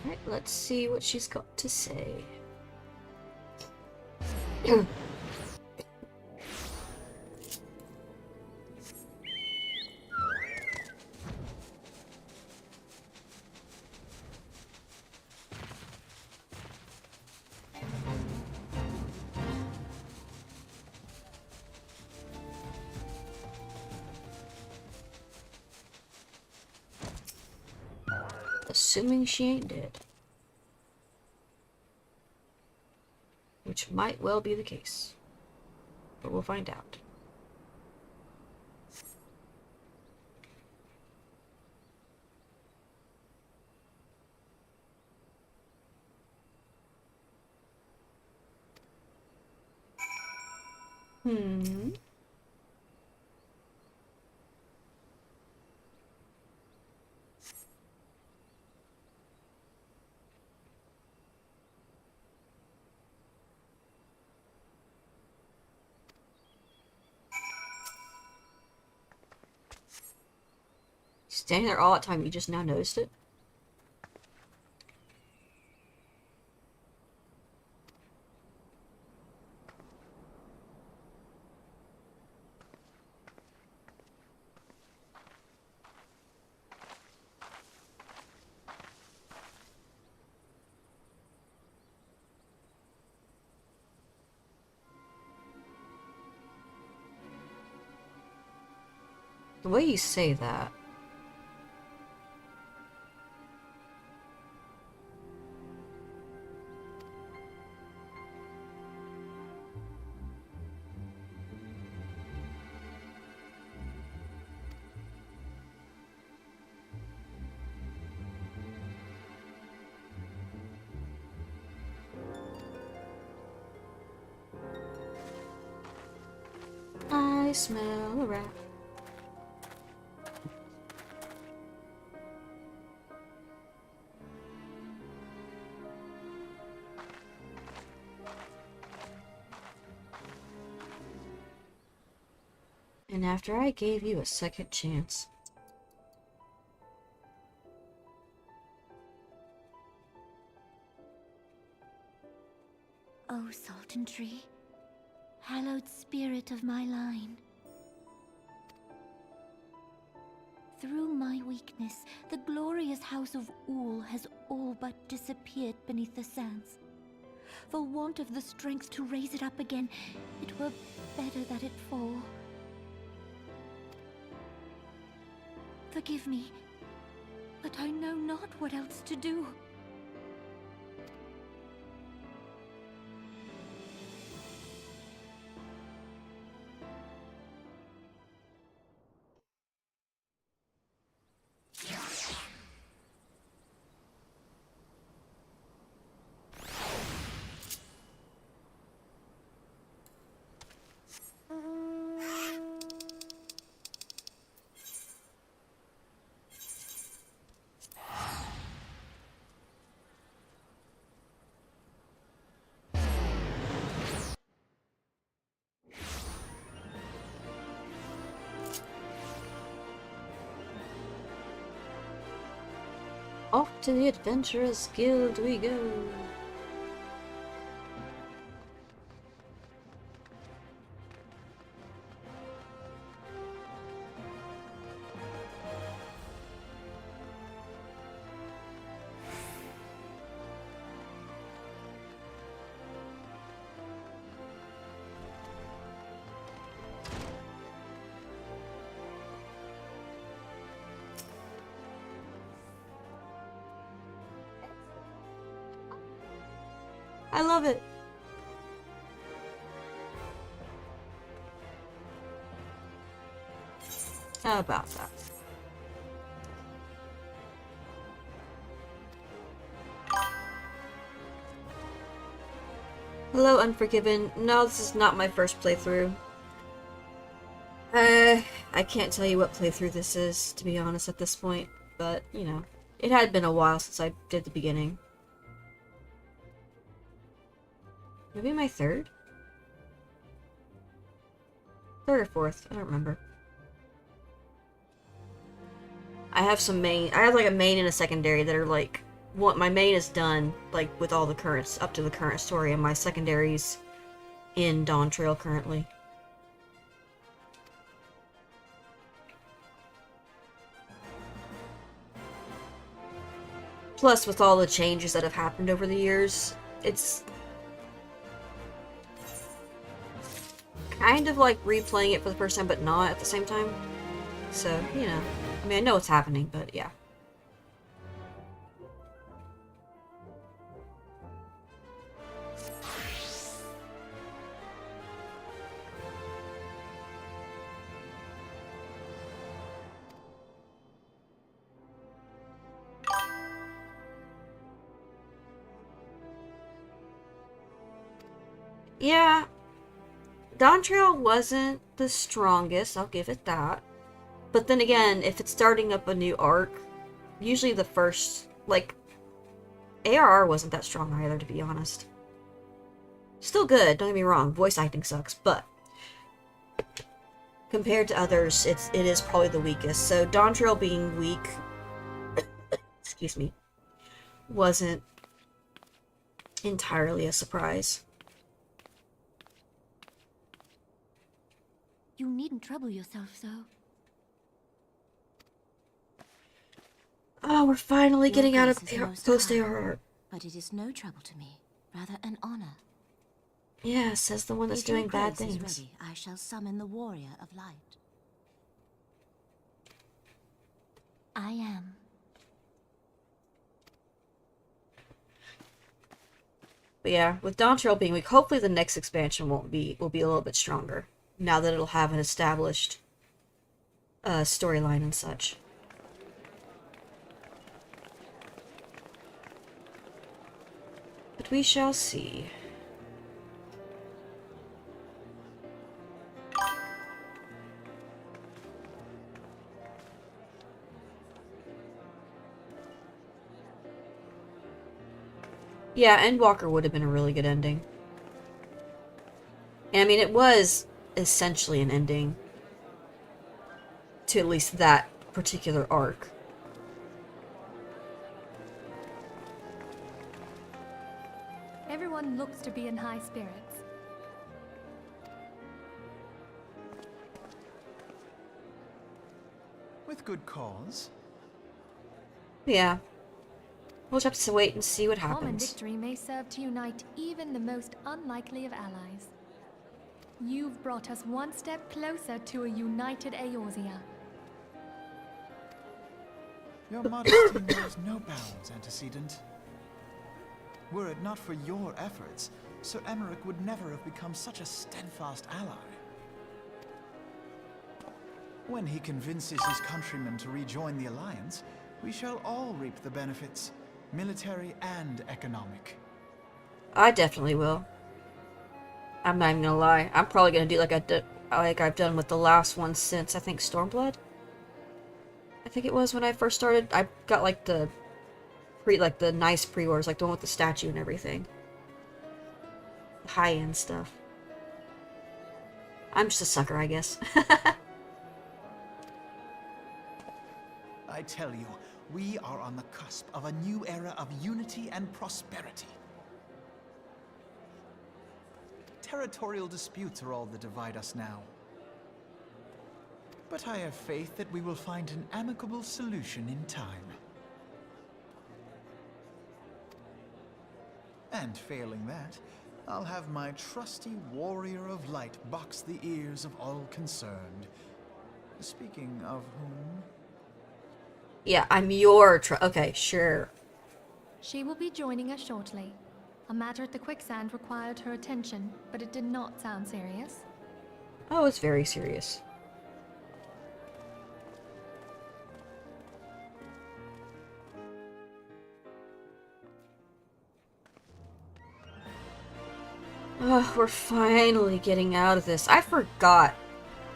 Alright, let's see what she's got to say. Assuming she ain't dead. Which might well be the case. But we'll find out. Standing there all that time, you just now noticed it? The way you say that. I smell a rat. And after I gave you a second chance. O Sultan Tree, hallowed spirit of my line. Through my weakness, the glorious house of Ul has all but disappeared beneath the sands. For want of the strength to raise it up again, it were better that it fall. Forgive me, but I know not what else to do. Off to the Adventurers Guild we go. I love it. How about that? Hello, Unforgiven. No, this is not my first playthrough. I can't tell you what playthrough this is, to be honest, at this point. But, you know, it had been a while since I did the beginning. Maybe my third? Third or fourth, I don't remember. I have some main, I have like a main and a secondary that are like, what my main is done, like with all the currents, up to the current story, and my secondary's in Dawn Trail currently. Plus, with all the changes that have happened over the years, it's kind of like replaying it for the first time, but not at the same time. So, you know. I mean, I know what's happening, but yeah. Yeah, Dawn Trail wasn't the strongest, I'll give it that. But then again, if it's starting up a new arc, usually the first, like, ARR wasn't that strong either, to be honest. Still good, don't get me wrong, voice acting sucks, but compared to others, it is probably the weakest. So Dawn Trail being weak, excuse me, wasn't entirely a surprise. You needn't trouble yourself, though. Oh, we're finally getting out of Your grace is most post-ARR. But it is no trouble to me, rather an honor. Yeah, says the one that's If your doing bad grace is things. ready, I shall summon the warrior of light. I am. But yeah, with Dawntrail being weak, hopefully the next expansion will be a little bit stronger. Now that it'll have an established storyline and such. But we shall see. Yeah, Endwalker would have been a really good ending. And I mean, it was essentially an ending to at least that particular arc. Everyone looks to be in high spirits. With good cause. Yeah. We'll just have to wait and see what Common happens. victory may serve to unite even the most unlikely of allies. You've brought us one step closer to a united Eorzea. Your modesty knows no bounds, Antecedent. Were it not for your efforts, Sir Emmerich would never have become such a steadfast ally. When he convinces his countrymen to rejoin the Alliance, we shall all reap the benefits, military and economic. I definitely will. I'm not even gonna lie. I'm probably gonna do like I've done with the last one since I think Stormblood. I think it was when I first started. I got like the nice pre-orders, like the one with the statue and everything. The high-end stuff. I'm just a sucker, I guess. I tell you, we are on the cusp of a new era of unity and prosperity. Territorial disputes are all that divide us now. But I have faith that we will find an amicable solution in time. And failing that, I'll have my trusty warrior of light box the ears of all concerned. Speaking of whom... Yeah, I'm your okay, sure. She will be joining us shortly. A matter at the quicksand required her attention, but it did not sound serious. Oh, it's very serious. Oh, we're finally getting out of this. I forgot.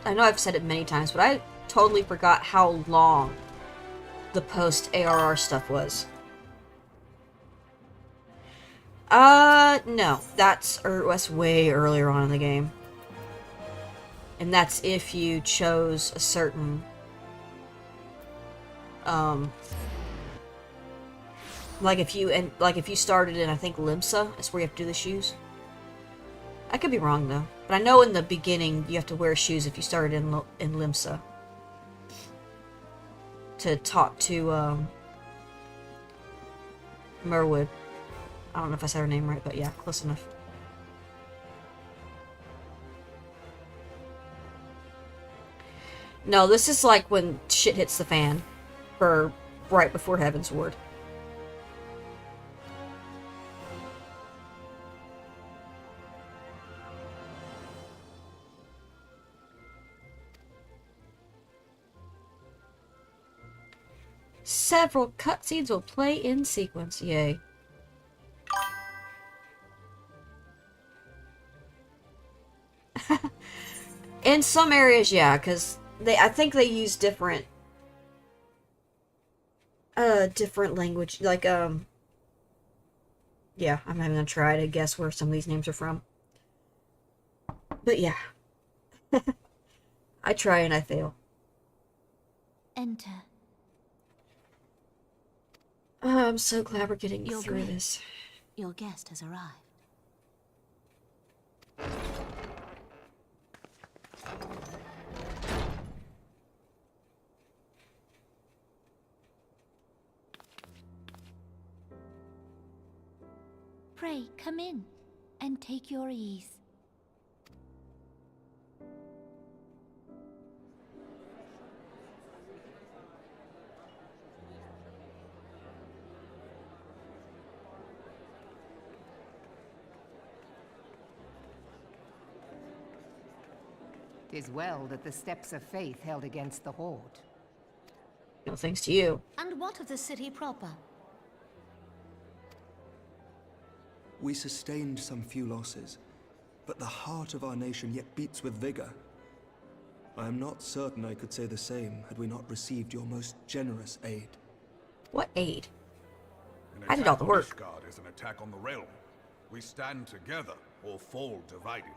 I know I've said it many times, but I totally forgot how long the post-ARR stuff was. No. That's way earlier on in the game. And that's if you chose a certain, like if you started in, I think, Limsa, that's where you have to do the shoes. I could be wrong, though. But I know in the beginning, you have to wear shoes if you started in Limsa. To talk to, Merwood. I don't know if I said her name right, but yeah, close enough. No, this is like when shit hits the fan. For right before Heaven's Ward. Several cutscenes will play in sequence. Yay. In some areas, yeah, because I think they use different language, like, yeah, I'm not even gonna try to guess where some of these names are from. But yeah. I try and I fail. Enter. Oh, I'm so glad we're getting Your through grace. this. Your guest has arrived. Pray, come in and take your ease. 'Tis well that the steps of faith held against the Horde. No thanks to you. And what of the city proper? We sustained some few losses, but the heart of our nation yet beats with vigor. I am not certain I could say the same had we not received your most generous aid. What aid? An I did all the work. attack on Ishgard is an attack on the realm. We stand together or fall divided.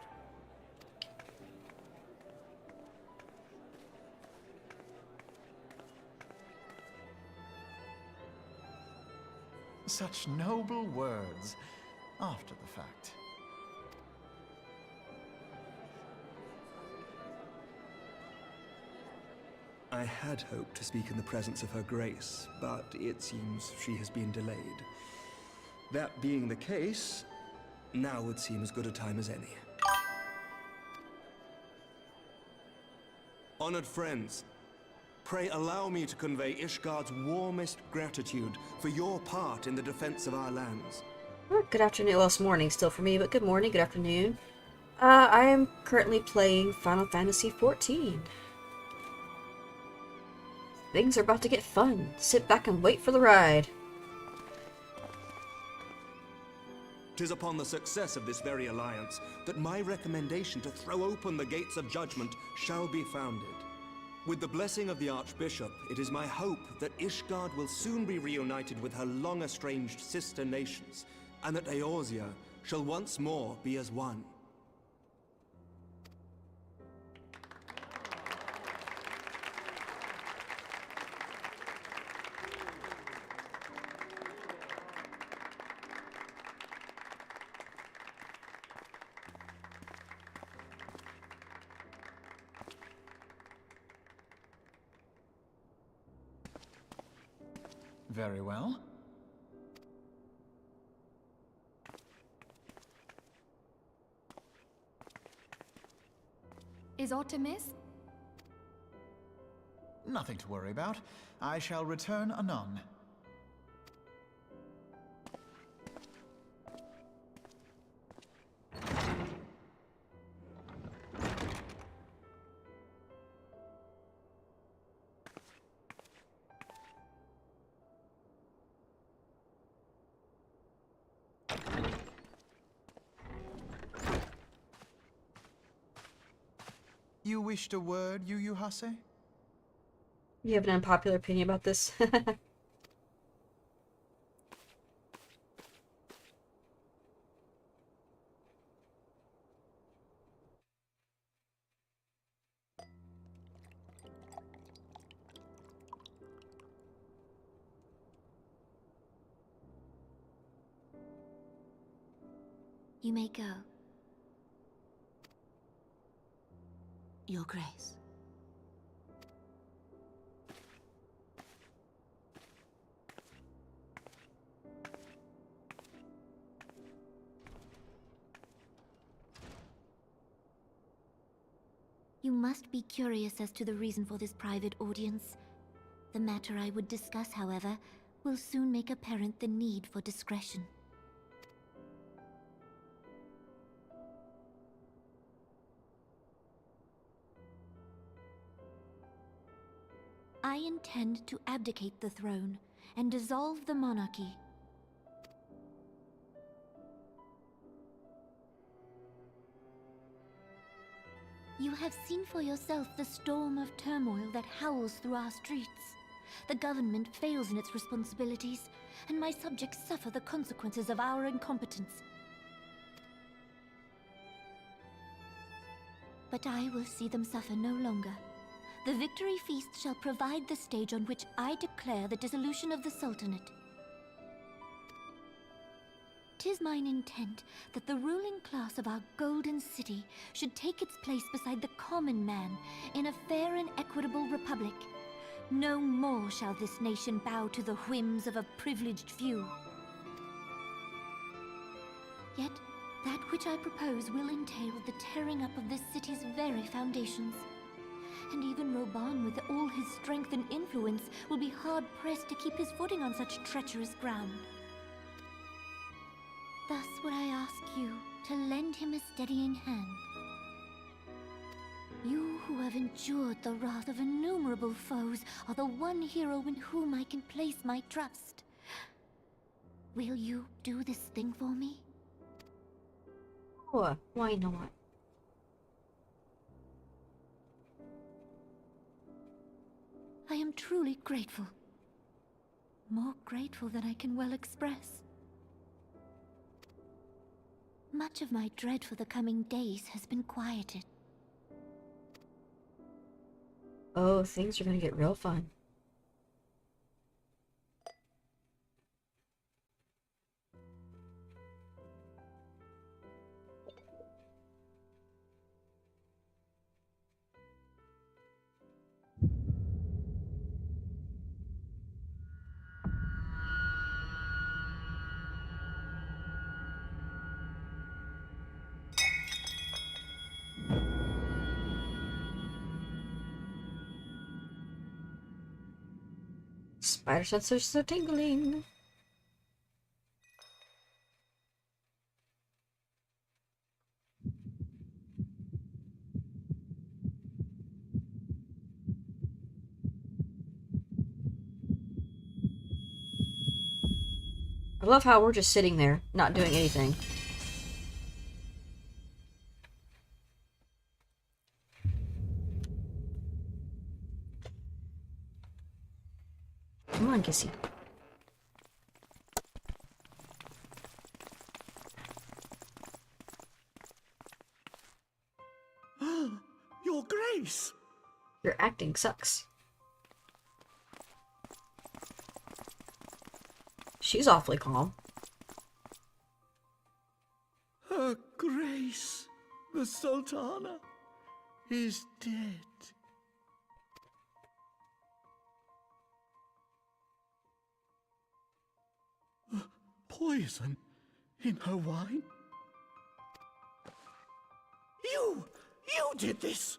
Such noble words after the fact. I had hoped to speak in the presence of Her Grace, but it seems she has been delayed. That being the case, now would seem as good a time as any. Honored friends, pray allow me to convey Ishgard's warmest gratitude for your part in the defense of our lands. Good afternoon. Well, it's morning still for me, but good morning, good afternoon. I am currently playing Final Fantasy XIV. Things are about to get fun. Sit back and wait for the ride. 'Tis upon the success of this very alliance that my recommendation to throw open the gates of judgment shall be founded. With the blessing of the Archbishop, it is my hope that Ishgard will soon be reunited with her long-estranged sister nations, and that Eorzea shall once more be as one. Very well. Is Artemis? Nothing to worry about. I shall return anon. You wished a word, Yu Hase? You have an unpopular opinion about this? You may go. Your Grace. You must be curious as to the reason for this private audience. The matter I would discuss, however, will soon make apparent the need for discretion. I intend to abdicate the throne and dissolve the monarchy. You have seen for yourself the storm of turmoil that howls through our streets. The government fails in its responsibilities, and my subjects suffer the consequences of our incompetence. But I will see them suffer no longer. The victory feast shall provide the stage on which I declare the dissolution of the Sultanate. 'Tis mine intent that the ruling class of our golden city should take its place beside the common man in a fair and equitable republic. No more shall this nation bow to the whims of a privileged few. Yet, that which I propose will entail the tearing up of this city's very foundations. And even Roban, with all his strength and influence, will be hard-pressed to keep his footing on such treacherous ground. Thus would I ask you to lend him a steadying hand. You who have endured the wrath of innumerable foes are the one hero in whom I can place my trust. Will you do this thing for me? Oh, why not? I am truly grateful. More grateful than I can well express. Much of my dread for the coming days has been quieted. Oh, things are gonna get real fun. Spider sensors are tingling. I love how we're just sitting there, not doing anything. Come on, Kissy. Your Grace! Your acting sucks. She's awfully calm. Her Grace, the Sultana, is dead. Poison in her wine? You did this!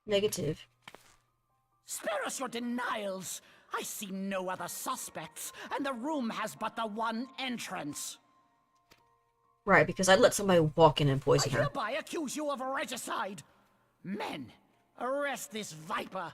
Negative. Spare us your denials! I see no other suspects, and the room has but the one entrance. Right, because I'd let somebody walk in and I poison her. hereby accuse you of regicide. Men, arrest this viper.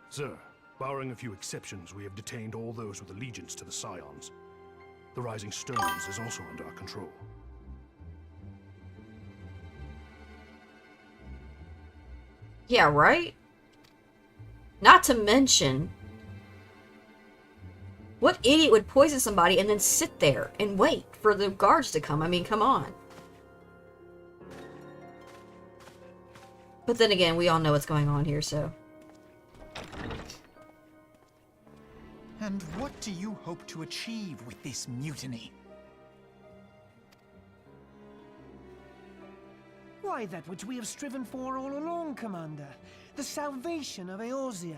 Sir, barring a few exceptions, we have detained all those with allegiance to the Scions. The Rising Stones is also under our control. Yeah, right? Not to mention, what idiot would poison somebody and then sit there and wait for the guards to come? I mean, come on. But then again, we all know what's going on here, so... And what do you hope to achieve with this mutiny? Why, that which we have striven for all along, Commander. The salvation of Eorzea.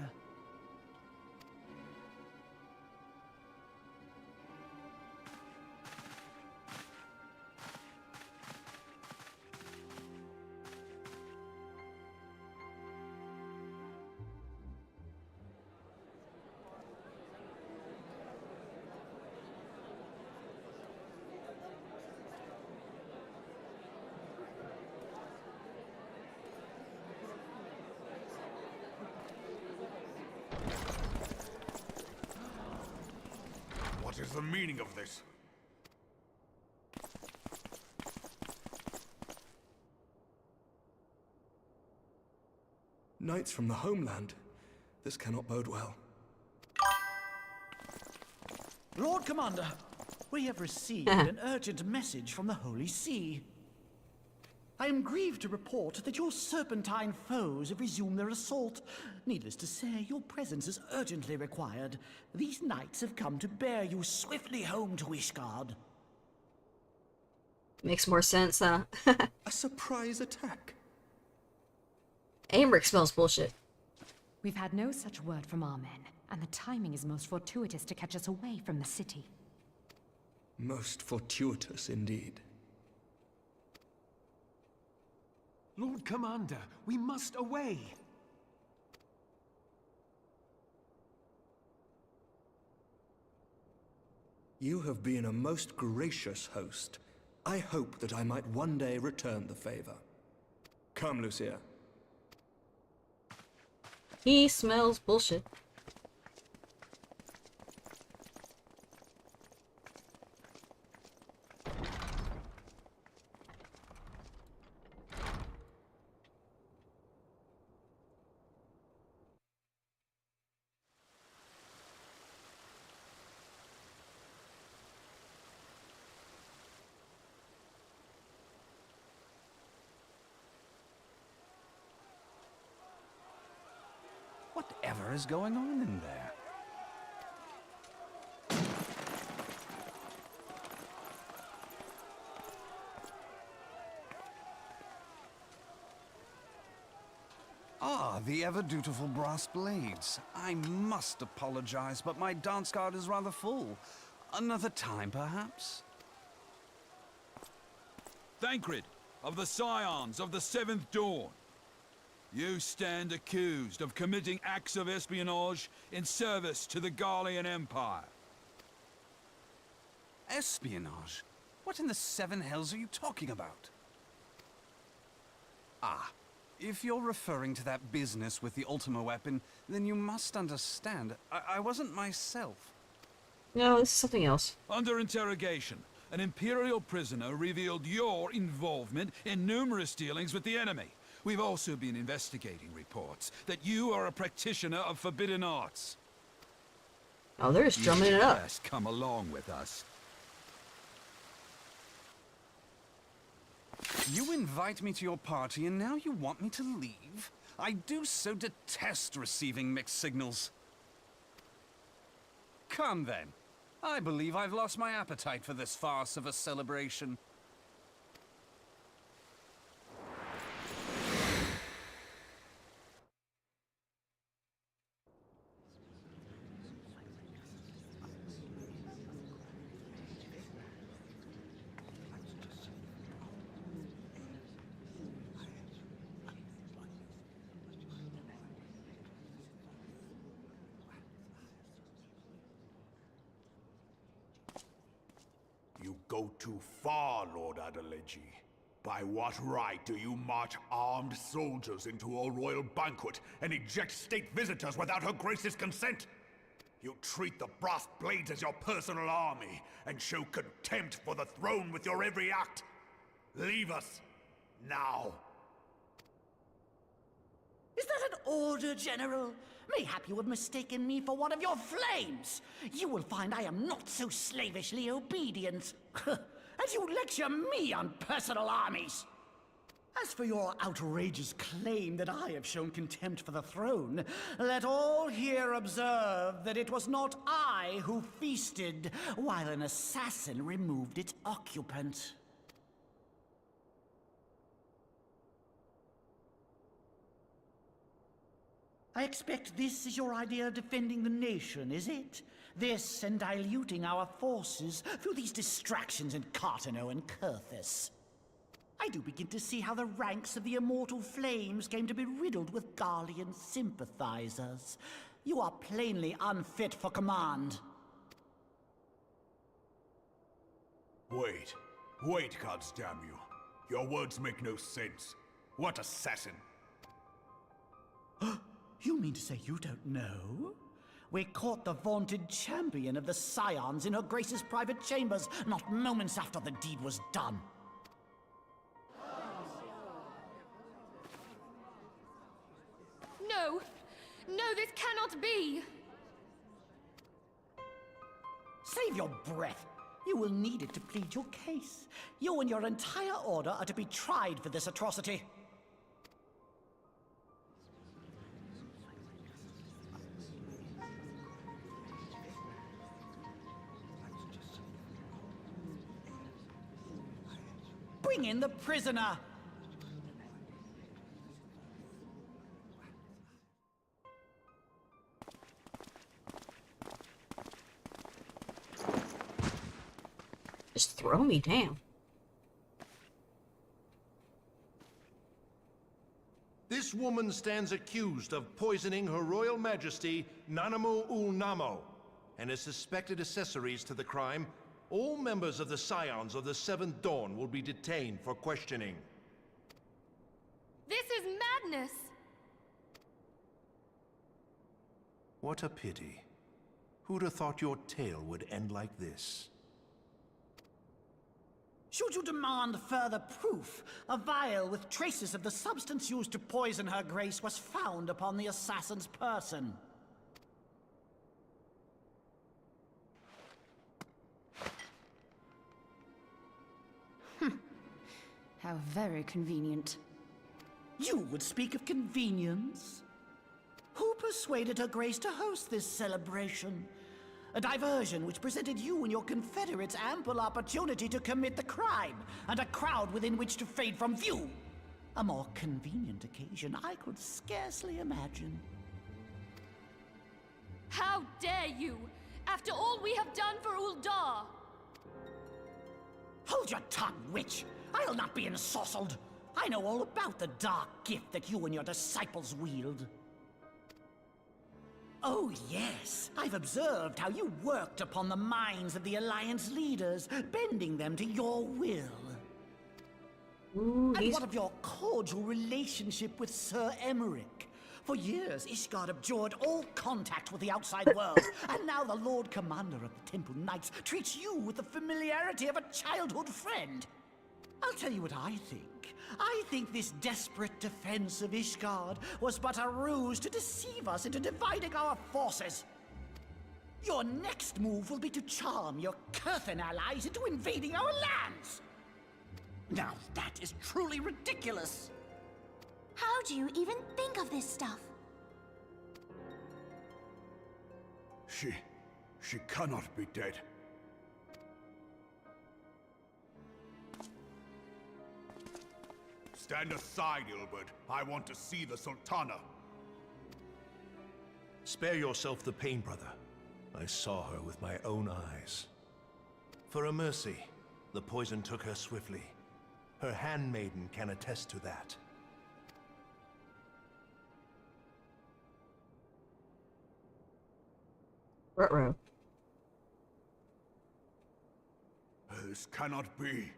What is the meaning of this? Knights from the homeland. This cannot bode well. Lord Commander, we have received an urgent message from the Holy See. I am grieved to report that your serpentine foes have resumed their assault. Needless to say, your presence is urgently required. These knights have come to bear you swiftly home to Ishgard. Makes more sense, huh? A surprise attack? Aymeric smells bullshit. We've had no such word from our men, and the timing is most fortuitous to catch us away from the city. Most fortuitous indeed. Lord Commander, we must away. You have been a most gracious host. I hope that I might one day return the favor. Come, Lucia. He smells bullshit. Whatever is going on in there? Ah, the ever-dutiful brass blades. I must apologize, but my dance card is rather full. Another time, perhaps? Thancred, of the Scions of the Seventh Dawn. You stand accused of committing acts of espionage in service to the Garlean Empire. Espionage? What in the seven hells are you talking about? Ah, if you're referring to that business with the Ultima weapon, then you must understand, I wasn't myself. No, this is something else. Under interrogation, an Imperial prisoner revealed your involvement in numerous dealings with the enemy. We've also been investigating reports that you are a practitioner of forbidden arts. Oh, they're just drumming it up. Yes, come along with us. You invite me to your party and now you want me to leave? I do so detest receiving mixed signals. Come then. I believe I've lost my appetite for this farce of a celebration. You go too far, Lord Adeleji. By what right do you march armed soldiers into a royal banquet and eject state visitors without her grace's consent? You treat the brass blades as your personal army and show contempt for the throne with your every act. Leave us, now. Is that an order, General? Mayhap you have mistaken me for one of your flames. You will find I am not so slavishly obedient. And you lecture me on personal armies. As for your outrageous claim that I have shown contempt for the throne, let all here observe that it was not I who feasted while an assassin removed its occupant. I expect this is your idea of defending the nation, is it? This and diluting our forces through these distractions in Cartano and Kurthus. I do begin to see how the ranks of the Immortal Flames came to be riddled with Garlean sympathizers. You are plainly unfit for command. Wait, gods damn you. Your words make no sense. What assassin? You mean to say you don't know? We caught the vaunted champion of the Scions in her Grace's private chambers, not moments after the deed was done. No! No, this cannot be! Save your breath. You will need it to plead your case. You and your entire order are to be tried for this atrocity. Bring in the prisoner! Just throw me down. This woman stands accused of poisoning Her Royal Majesty Nanamu Ul Namo and is suspected accessories to the crime. All members of the Scions of the Seventh Dawn will be detained for questioning. This is madness! What a pity. Who'd have thought your tale would end like this? Should you demand further proof, a vial with traces of the substance used to poison Her Grace was found upon the assassin's person. How very convenient. You would speak of convenience? Who persuaded Her Grace to host this celebration? A diversion which presented you and your confederates ample opportunity to commit the crime, and a crowd within which to fade from view. A more convenient occasion I could scarcely imagine. How dare you! After all we have done for Uldar! Hold your tongue, witch! I'll not be ensorcelled! I know all about the dark gift that you and your disciples wield. Oh yes, I've observed how you worked upon the minds of the Alliance leaders, bending them to your will. Ooh, and what of your cordial relationship with Sir Emmerich? For years, Ishgard abjured all contact with the outside world, and now the Lord Commander of the Temple Knights treats you with the familiarity of a childhood friend. I'll tell you what I think. I think this desperate defense of Ishgard was but a ruse to deceive us into dividing our forces. Your next move will be to charm your Kurthan allies into invading our lands. Now that is truly ridiculous. How do you even think of this stuff? She cannot be dead. Stand aside, Ilbert. I want to see the Sultana. Spare yourself the pain, brother. I saw her with my own eyes. For a mercy, the poison took her swiftly. Her handmaiden can attest to that. Ruh-roh. This cannot be.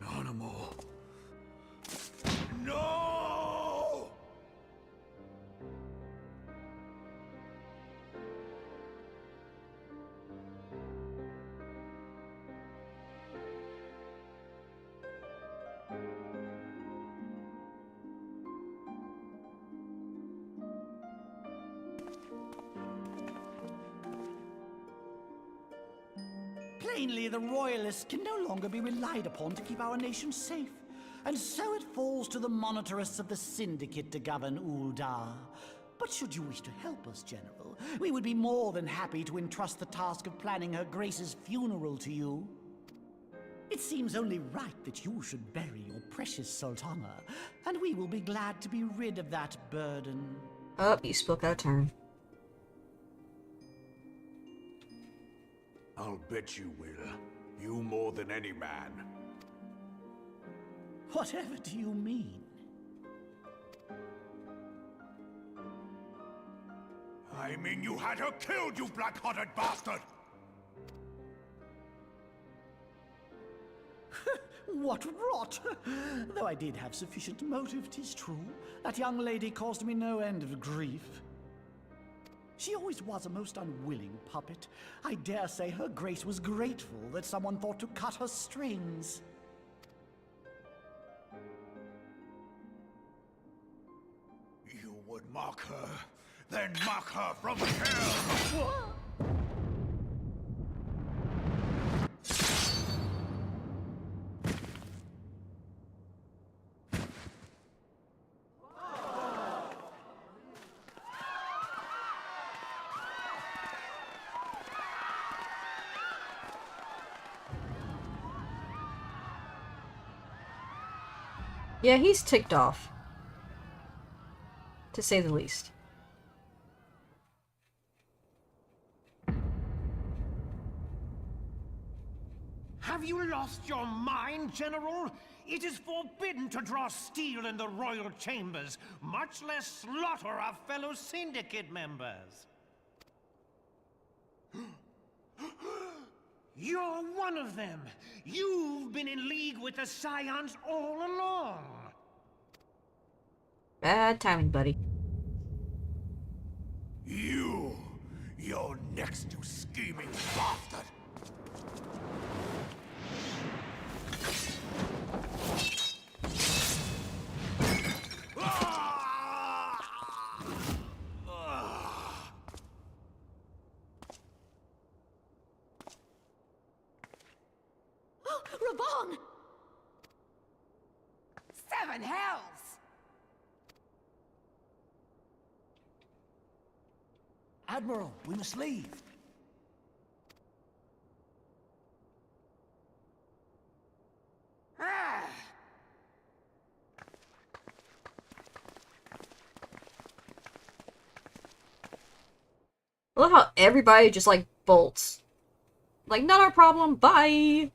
Nanamo. No! Plainly, the Royalists can no longer be relied upon to keep our nation safe. And so it falls to the monitorists of the Syndicate to govern Uldar. But should you wish to help us, General, we would be more than happy to entrust the task of planning Her Grace's funeral to you. It seems only right that you should bury your precious Sultana, and we will be glad to be rid of that burden. Oh, you spoke out of turn. I'll bet you will. You more than any man. Whatever do you mean? I mean you had her killed, you black-hearted bastard! What rot! Though I did have sufficient motive, 'tis true. That young lady caused me no end of grief. She always was a most unwilling puppet. I dare say Her Grace was grateful that someone thought to cut her strings. You would mock her, then mock her from hell! What? Yeah, he's ticked off. To say the least. Have you lost your mind, General? It is forbidden to draw steel in the royal chambers, much less slaughter our fellow syndicate members. You're one of them! You've been in league with the Scions all along! Bad timing, buddy. You're next, you scheming bastard! Raban! Seven hells! Admiral, we must leave. I love how everybody just, like, bolts. Like, not our problem, bye!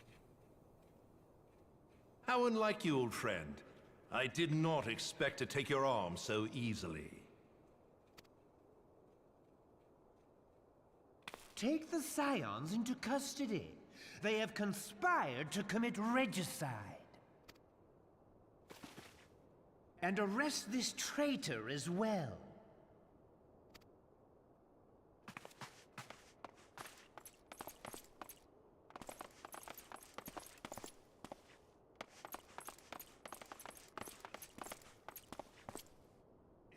How unlike you, old friend. I did not expect to take your arm so easily. Take the Scions into custody. They have conspired to commit regicide. And arrest this traitor as well.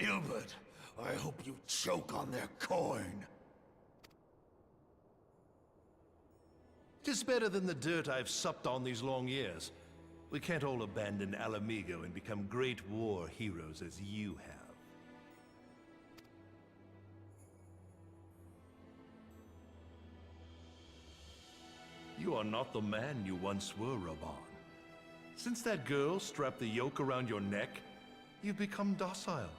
Ilbert, I hope you choke on their coin. 'Tis better than the dirt I've supped on these long years. We can't all abandon Alamigo and become great war heroes as you have. You are not the man you once were, Raban. Since that girl strapped the yoke around your neck, you've become docile.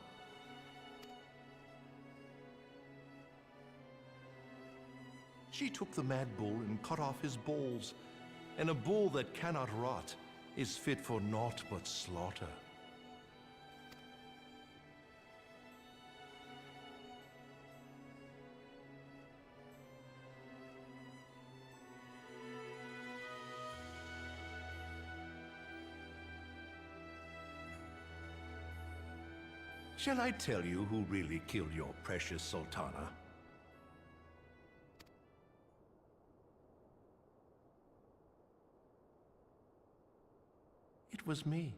She took the mad bull and cut off his balls, and a bull that cannot rot is fit for naught but slaughter. Shall I tell you who really killed your precious Sultana? It was me.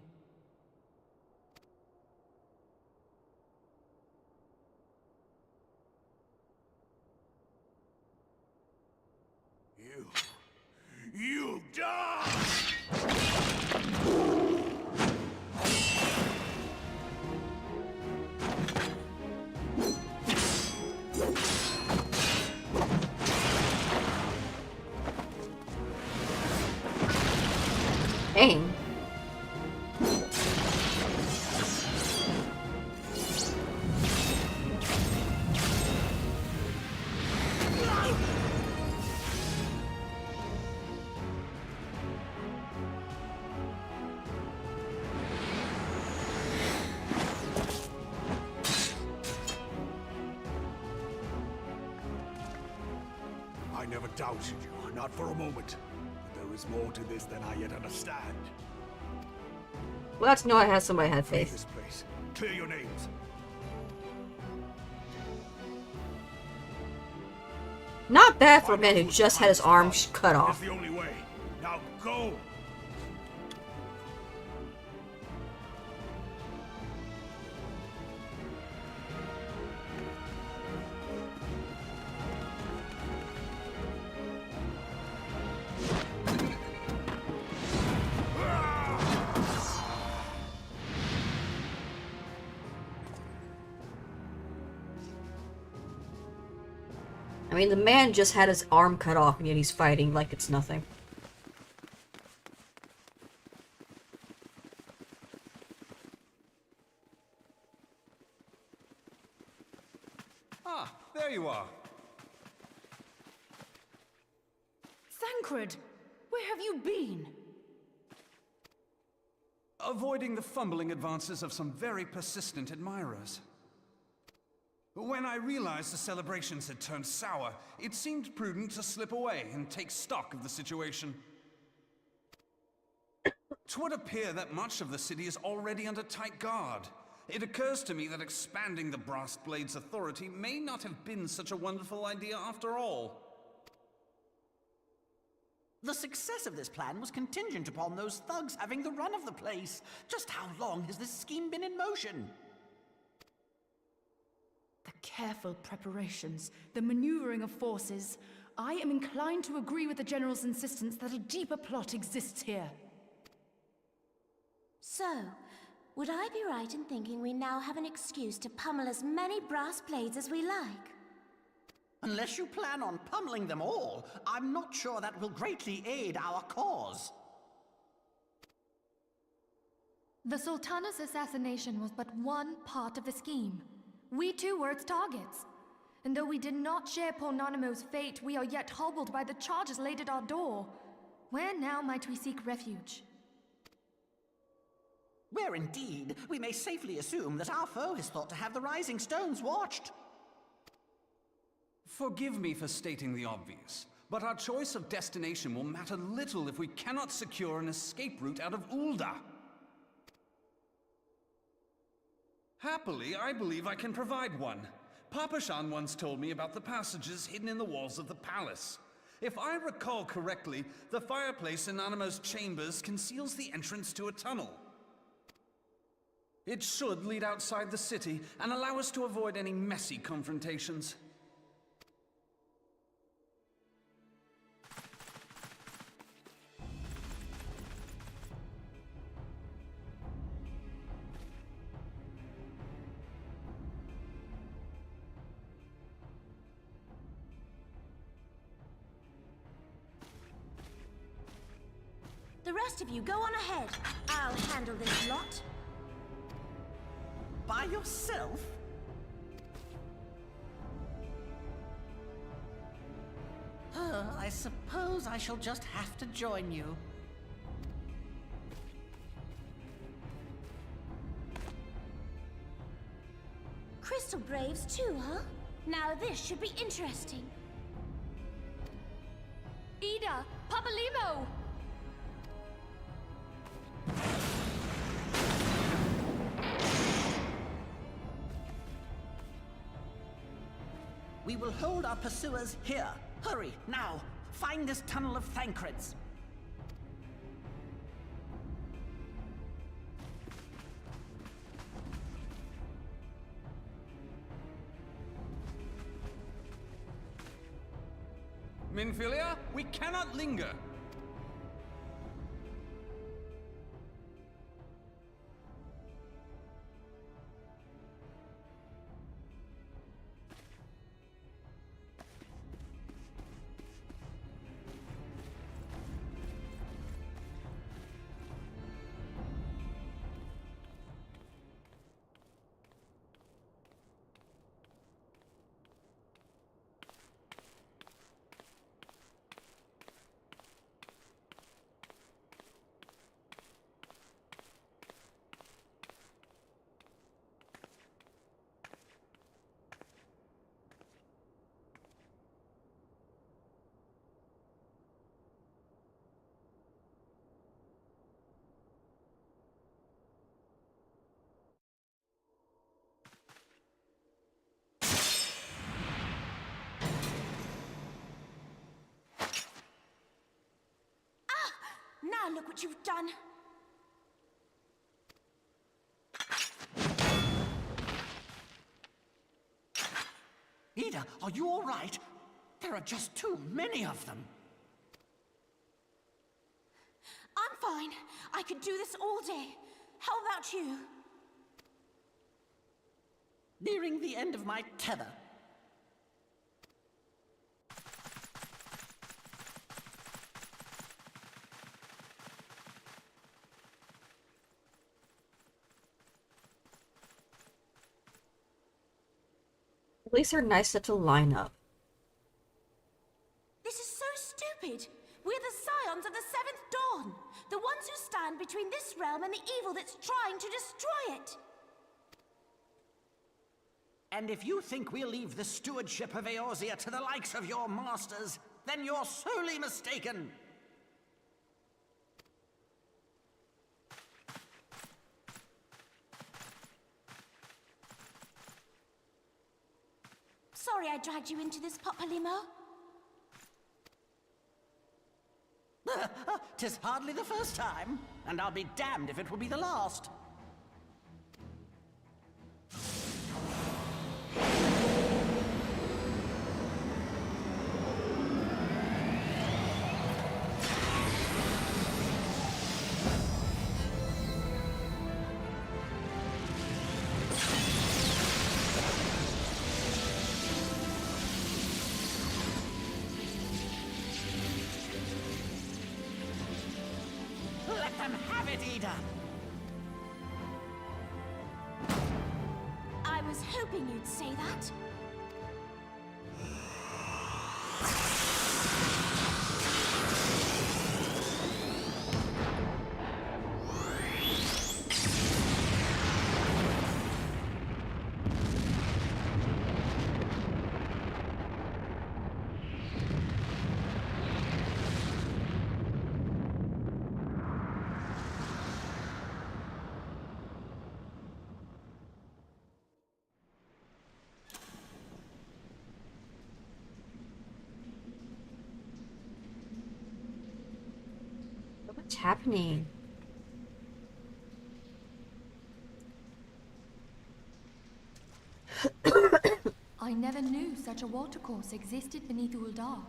You die! Dang. I never doubted you, not for a moment. But there is more to this than I yet understand. Well, that's no, I had somebody had Flee faith. this place. Clear your names. Not bad for a man who just had his arm cut That's off. the only way. Now go! I mean, the man just had his arm cut off, and yet he's fighting like it's nothing. Ah, there you are. Thancred, where have you been? Avoiding the fumbling advances of some very persistent admirers. When I realized the celebrations had turned sour, it seemed prudent to slip away and take stock of the situation. 'Twould appear that much of the city is already under tight guard. It occurs to me that expanding the Brass Blade's authority may not have been such a wonderful idea after all. The success of this plan was contingent upon those thugs having the run of the place. Just how long has this scheme been in motion? The careful preparations, the maneuvering of forces. I am inclined to agree with the General's insistence that a deeper plot exists here. So, would I be right in thinking we now have an excuse to pummel as many brass blades as we like? Unless you plan on pummeling them all, I'm not sure that will greatly aid our cause. The Sultana's assassination was but one part of the scheme. We too were its targets. And though we did not share Pornanimo's fate, we are yet hobbled by the charges laid at our door. Where now might we seek refuge? Where indeed, we may safely assume that our foe is thought to have the Rising Stones watched. Forgive me for stating the obvious, but our choice of destination will matter little if we cannot secure an escape route out of Ul'dah. Happily, I believe I can provide one. Papa Shan once told me about the passages hidden in the walls of the palace. If I recall correctly, the fireplace in Animo's chambers conceals the entrance to a tunnel. It should lead outside the city and allow us to avoid any messy confrontations. The rest of you go on ahead. I'll handle this lot. By yourself? I suppose I shall just have to join you. Crystal Braves too, huh? Now this should be interesting. Ida! Papalimo! We will hold our pursuers here. Hurry, now! Find this tunnel of Thancred's. Minfilia, we cannot linger. Now look what you've done. Ida, are you all right? There are just too many of them. I'm fine. I could do this all day. How about you? Nearing the end of my tether. At least they're nice to line up. This is so stupid. We're the scions of the Seventh Dawn. The ones who stand between this realm and the evil that's trying to destroy it. And if you think we'll leave the stewardship of Eorzea to the likes of your masters, then you're sorely mistaken. Sorry I dragged you into this, Papalymo. 'Tis hardly the first time, and I'll be damned if it will be the last. Let them have it, Eda! I was hoping you'd say that. What's happening? I never knew such a watercourse existed beneath Uldar.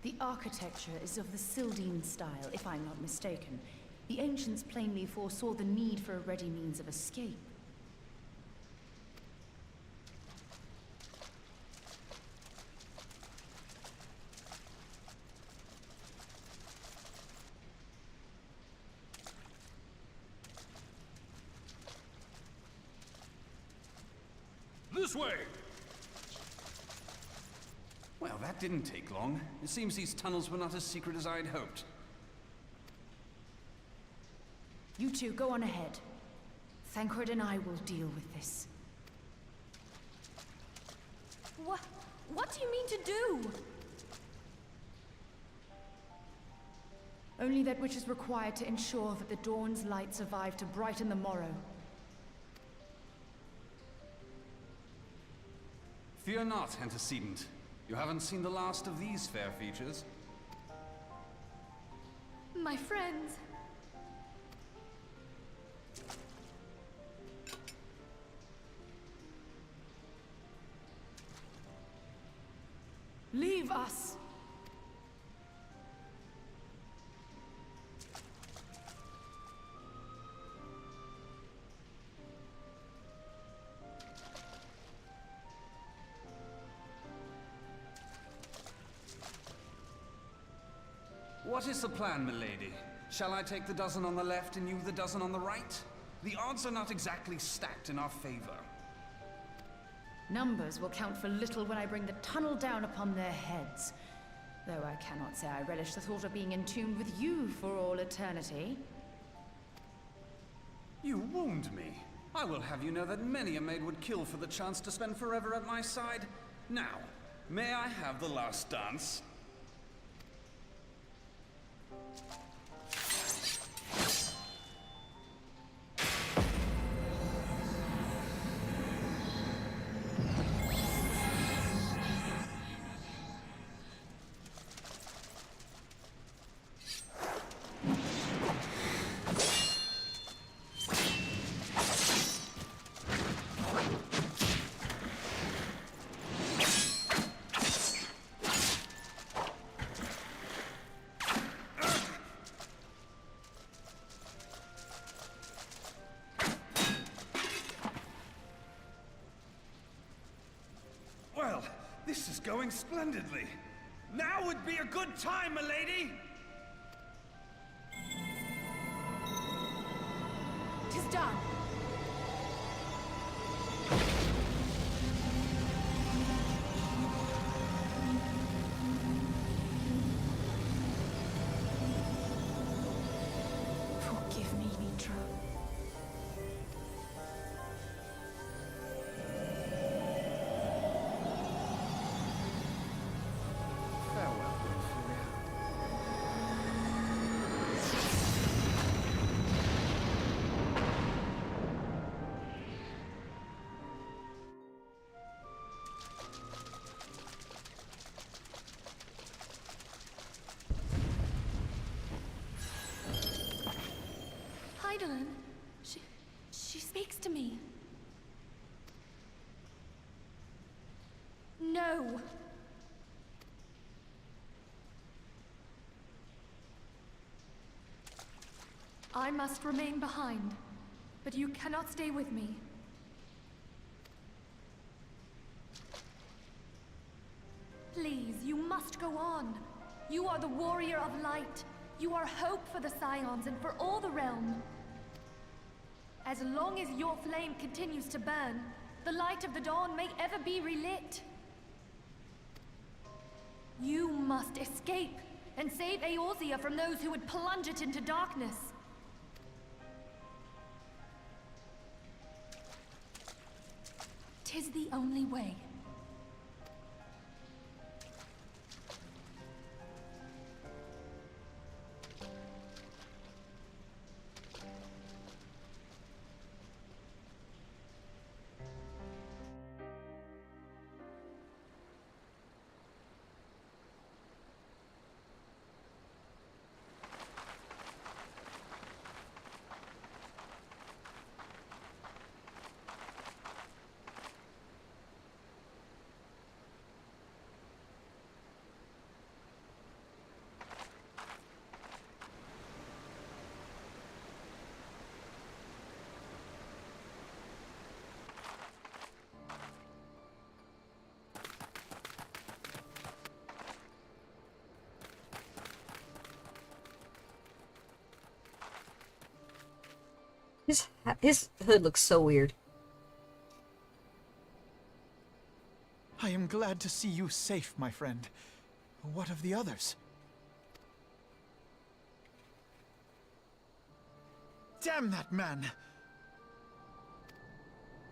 The architecture is of the Sildine style, if I'm not mistaken. The ancients plainly foresaw the need for a ready means of escape. This way! Well, that didn't take long. It seems these tunnels were not as secret as I'd hoped. You two, go on ahead. Thancred and I will deal with this. What do you mean to do? Only that which is required to ensure that the dawn's light survive to brighten the morrow. Fear not, antecedent. You haven't seen the last of these fair features. My friends. Leave us! What is the plan, milady? Shall I take the dozen on the left and you the dozen on the right? The odds are not exactly stacked in our favor. Numbers will count for little when I bring the tunnel down upon their heads. Though I cannot say I relish the thought of being entombed with you for all eternity. You wound me. I will have you know that many a maid would kill for the chance to spend forever at my side. Now, may I have the last dance? Well, this is going splendidly. Now would be a good time, milady! 'Tis done. Eidolon, she speaks to me. No. I must remain behind, but you cannot stay with me. Please, you must go on. You are the warrior of light. You are hope for the Scions and for all the realm. As long as your flame continues to burn, the light of the dawn may ever be relit. You must escape and save Eorzea from those who would plunge it into darkness. Tis the only way. His hood looks so weird. I am glad to see you safe, my friend. What of the others? Damn that man!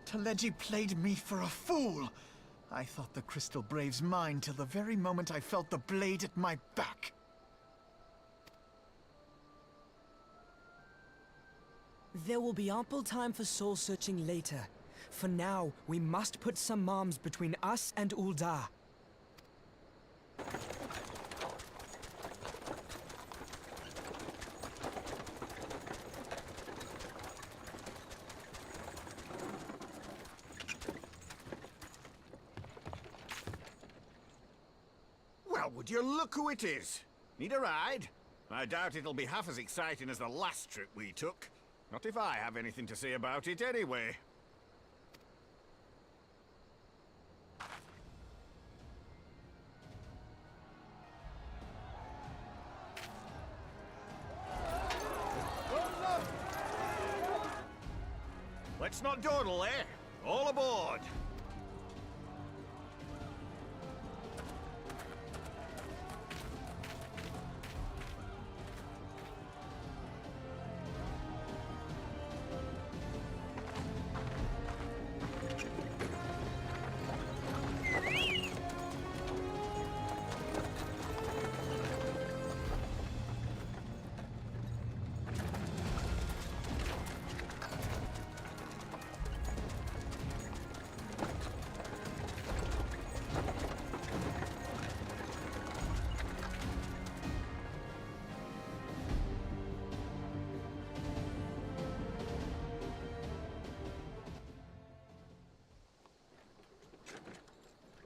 Teleji played me for a fool! I thought the Crystal Brave's mine till the very moment I felt the blade at my back. There will be ample time for soul-searching later. For now, we must put some arms between us and Ul'dah. Well, would you look who it is? Need a ride? I doubt it'll be half as exciting as the last trip we took. Not if I have anything to say about it anyway. Let's not dawdle, eh? All aboard!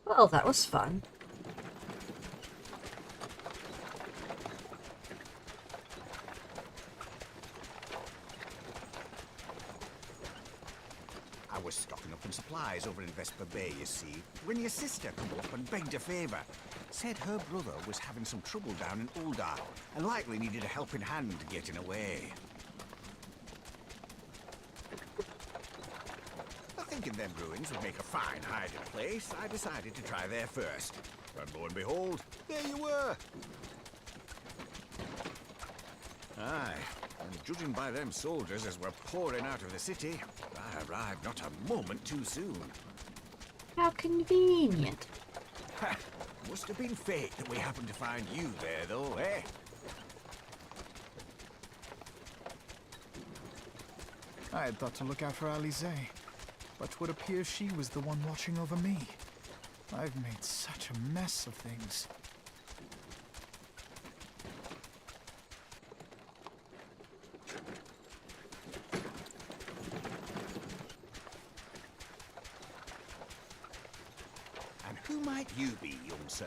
Well, that was fun. I was stocking up on supplies over in Vesper Bay, you see, when your sister come up and begged a favour. Said her brother was having some trouble down in Ul'dah, and likely needed a helping hand getting away. Thinking them ruins would make a fine hiding place, I decided to try there first. And lo and behold, there you were! Aye, and judging by them soldiers as were pouring out of the city, I arrived not a moment too soon. How convenient. Ha! Must have been fate that we happened to find you there, though, eh? I had thought to look out for Eorzea, but would appear she was the one watching over me. I've made such a mess of things. might you be, young sir?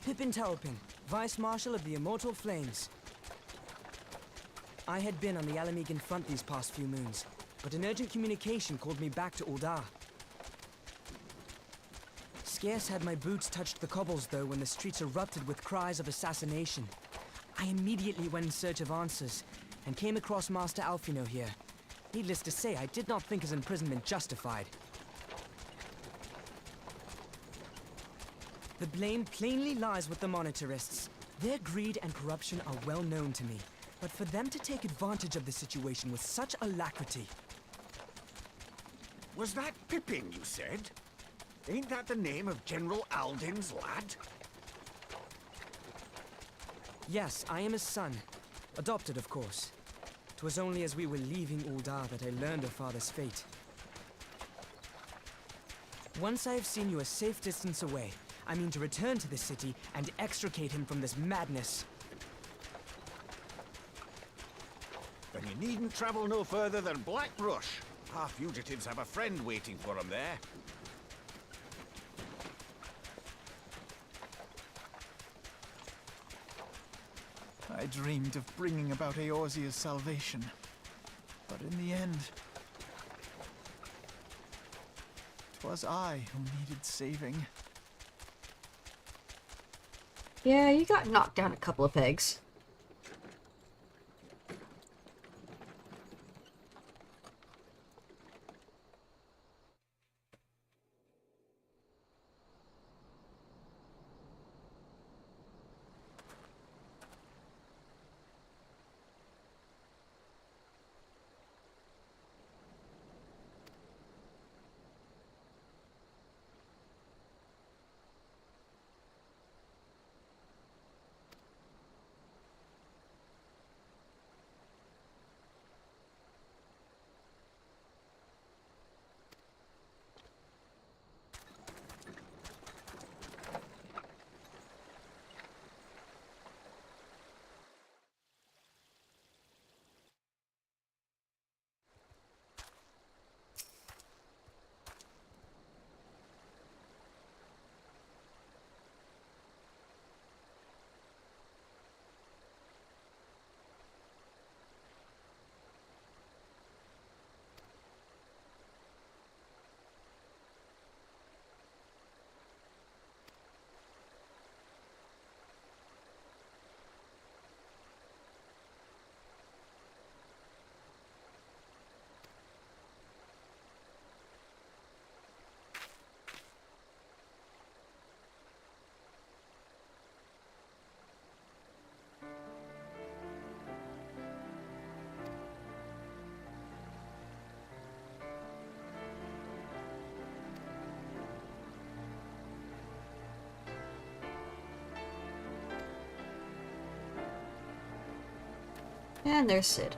Pippin Terrapin, Vice Marshal of the Immortal Flames. I had been on the Alamegan front these past few moons, but an urgent communication called me back to Uldar. Scarce had my boots touched the cobbles, though, when the streets erupted with cries of assassination. I immediately went in search of answers, and came across Master Alfino here. Needless to say, I did not think his imprisonment justified. The blame plainly lies with the Monetarists. Their greed and corruption are well known to me, but for them to take advantage of the situation with such alacrity... Was that Pippin, you said? Ain't that the name of General Alden's lad? Yes, I am his son. Adopted, of course. 'Twas only as we were leaving Uldar that I learned of father's fate. Once I have seen you a safe distance away, I mean to return to the city and extricate him from this madness. Then you needn't travel no further than Blackbrush. Our fugitives have a friend waiting for them there. I dreamed of bringing about Eorzea's salvation, but in the end, 'twas I who needed saving. Yeah, you got knocked down a couple of pegs. And there's Sid.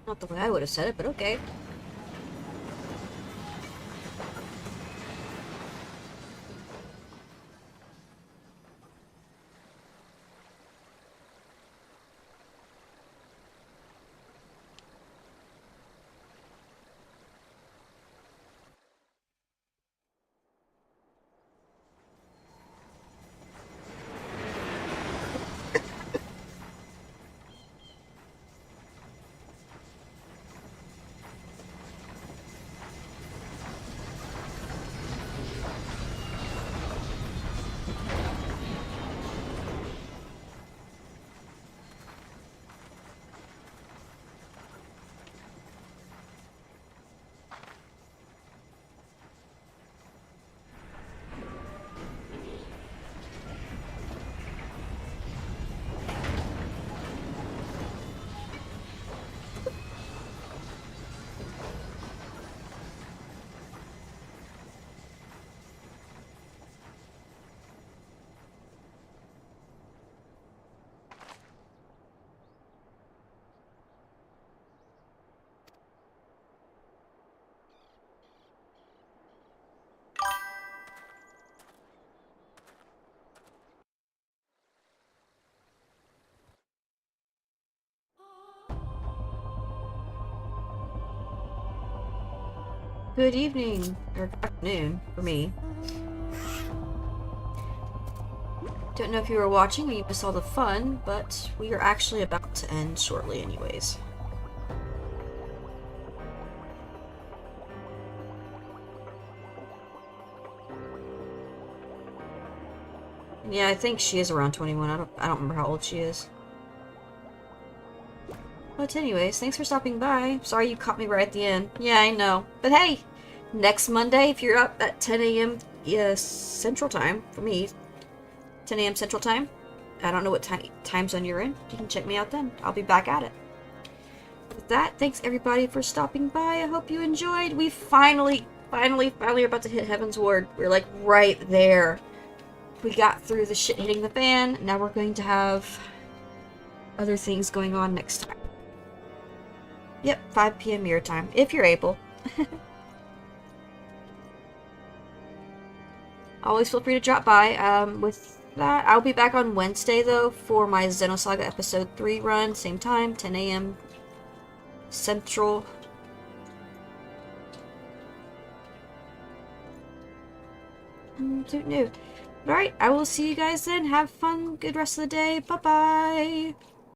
Not the way I would have said it, but okay. Good evening, or afternoon, for me. Don't know if you were watching when you missed all the fun, but we are actually about to end shortly anyways. Yeah, I think she is around 21. I don't remember how old she is. But anyways, thanks for stopping by. Sorry you caught me right at the end. Yeah, I know. But hey, next Monday, if you're up at 10 a.m. Central Time, for me, 10 a.m. Central Time, I don't know what time zone you're in. You can check me out then. I'll be back at it. With that, thanks everybody for stopping by. I hope you enjoyed. We finally are about to hit Heaven's Ward. We're like right there. We got through the shit hitting the fan. Now we're going to have other things going on next time. Yep, 5 p.m. mirror time, if you're able. Always feel free to drop by. With that, I'll be back on Wednesday, though, for my Xenosaga Episode 3 run. Same time, 10 a.m. Central. Alright, I will see you guys then. Have fun. Good rest of the day. Bye-bye.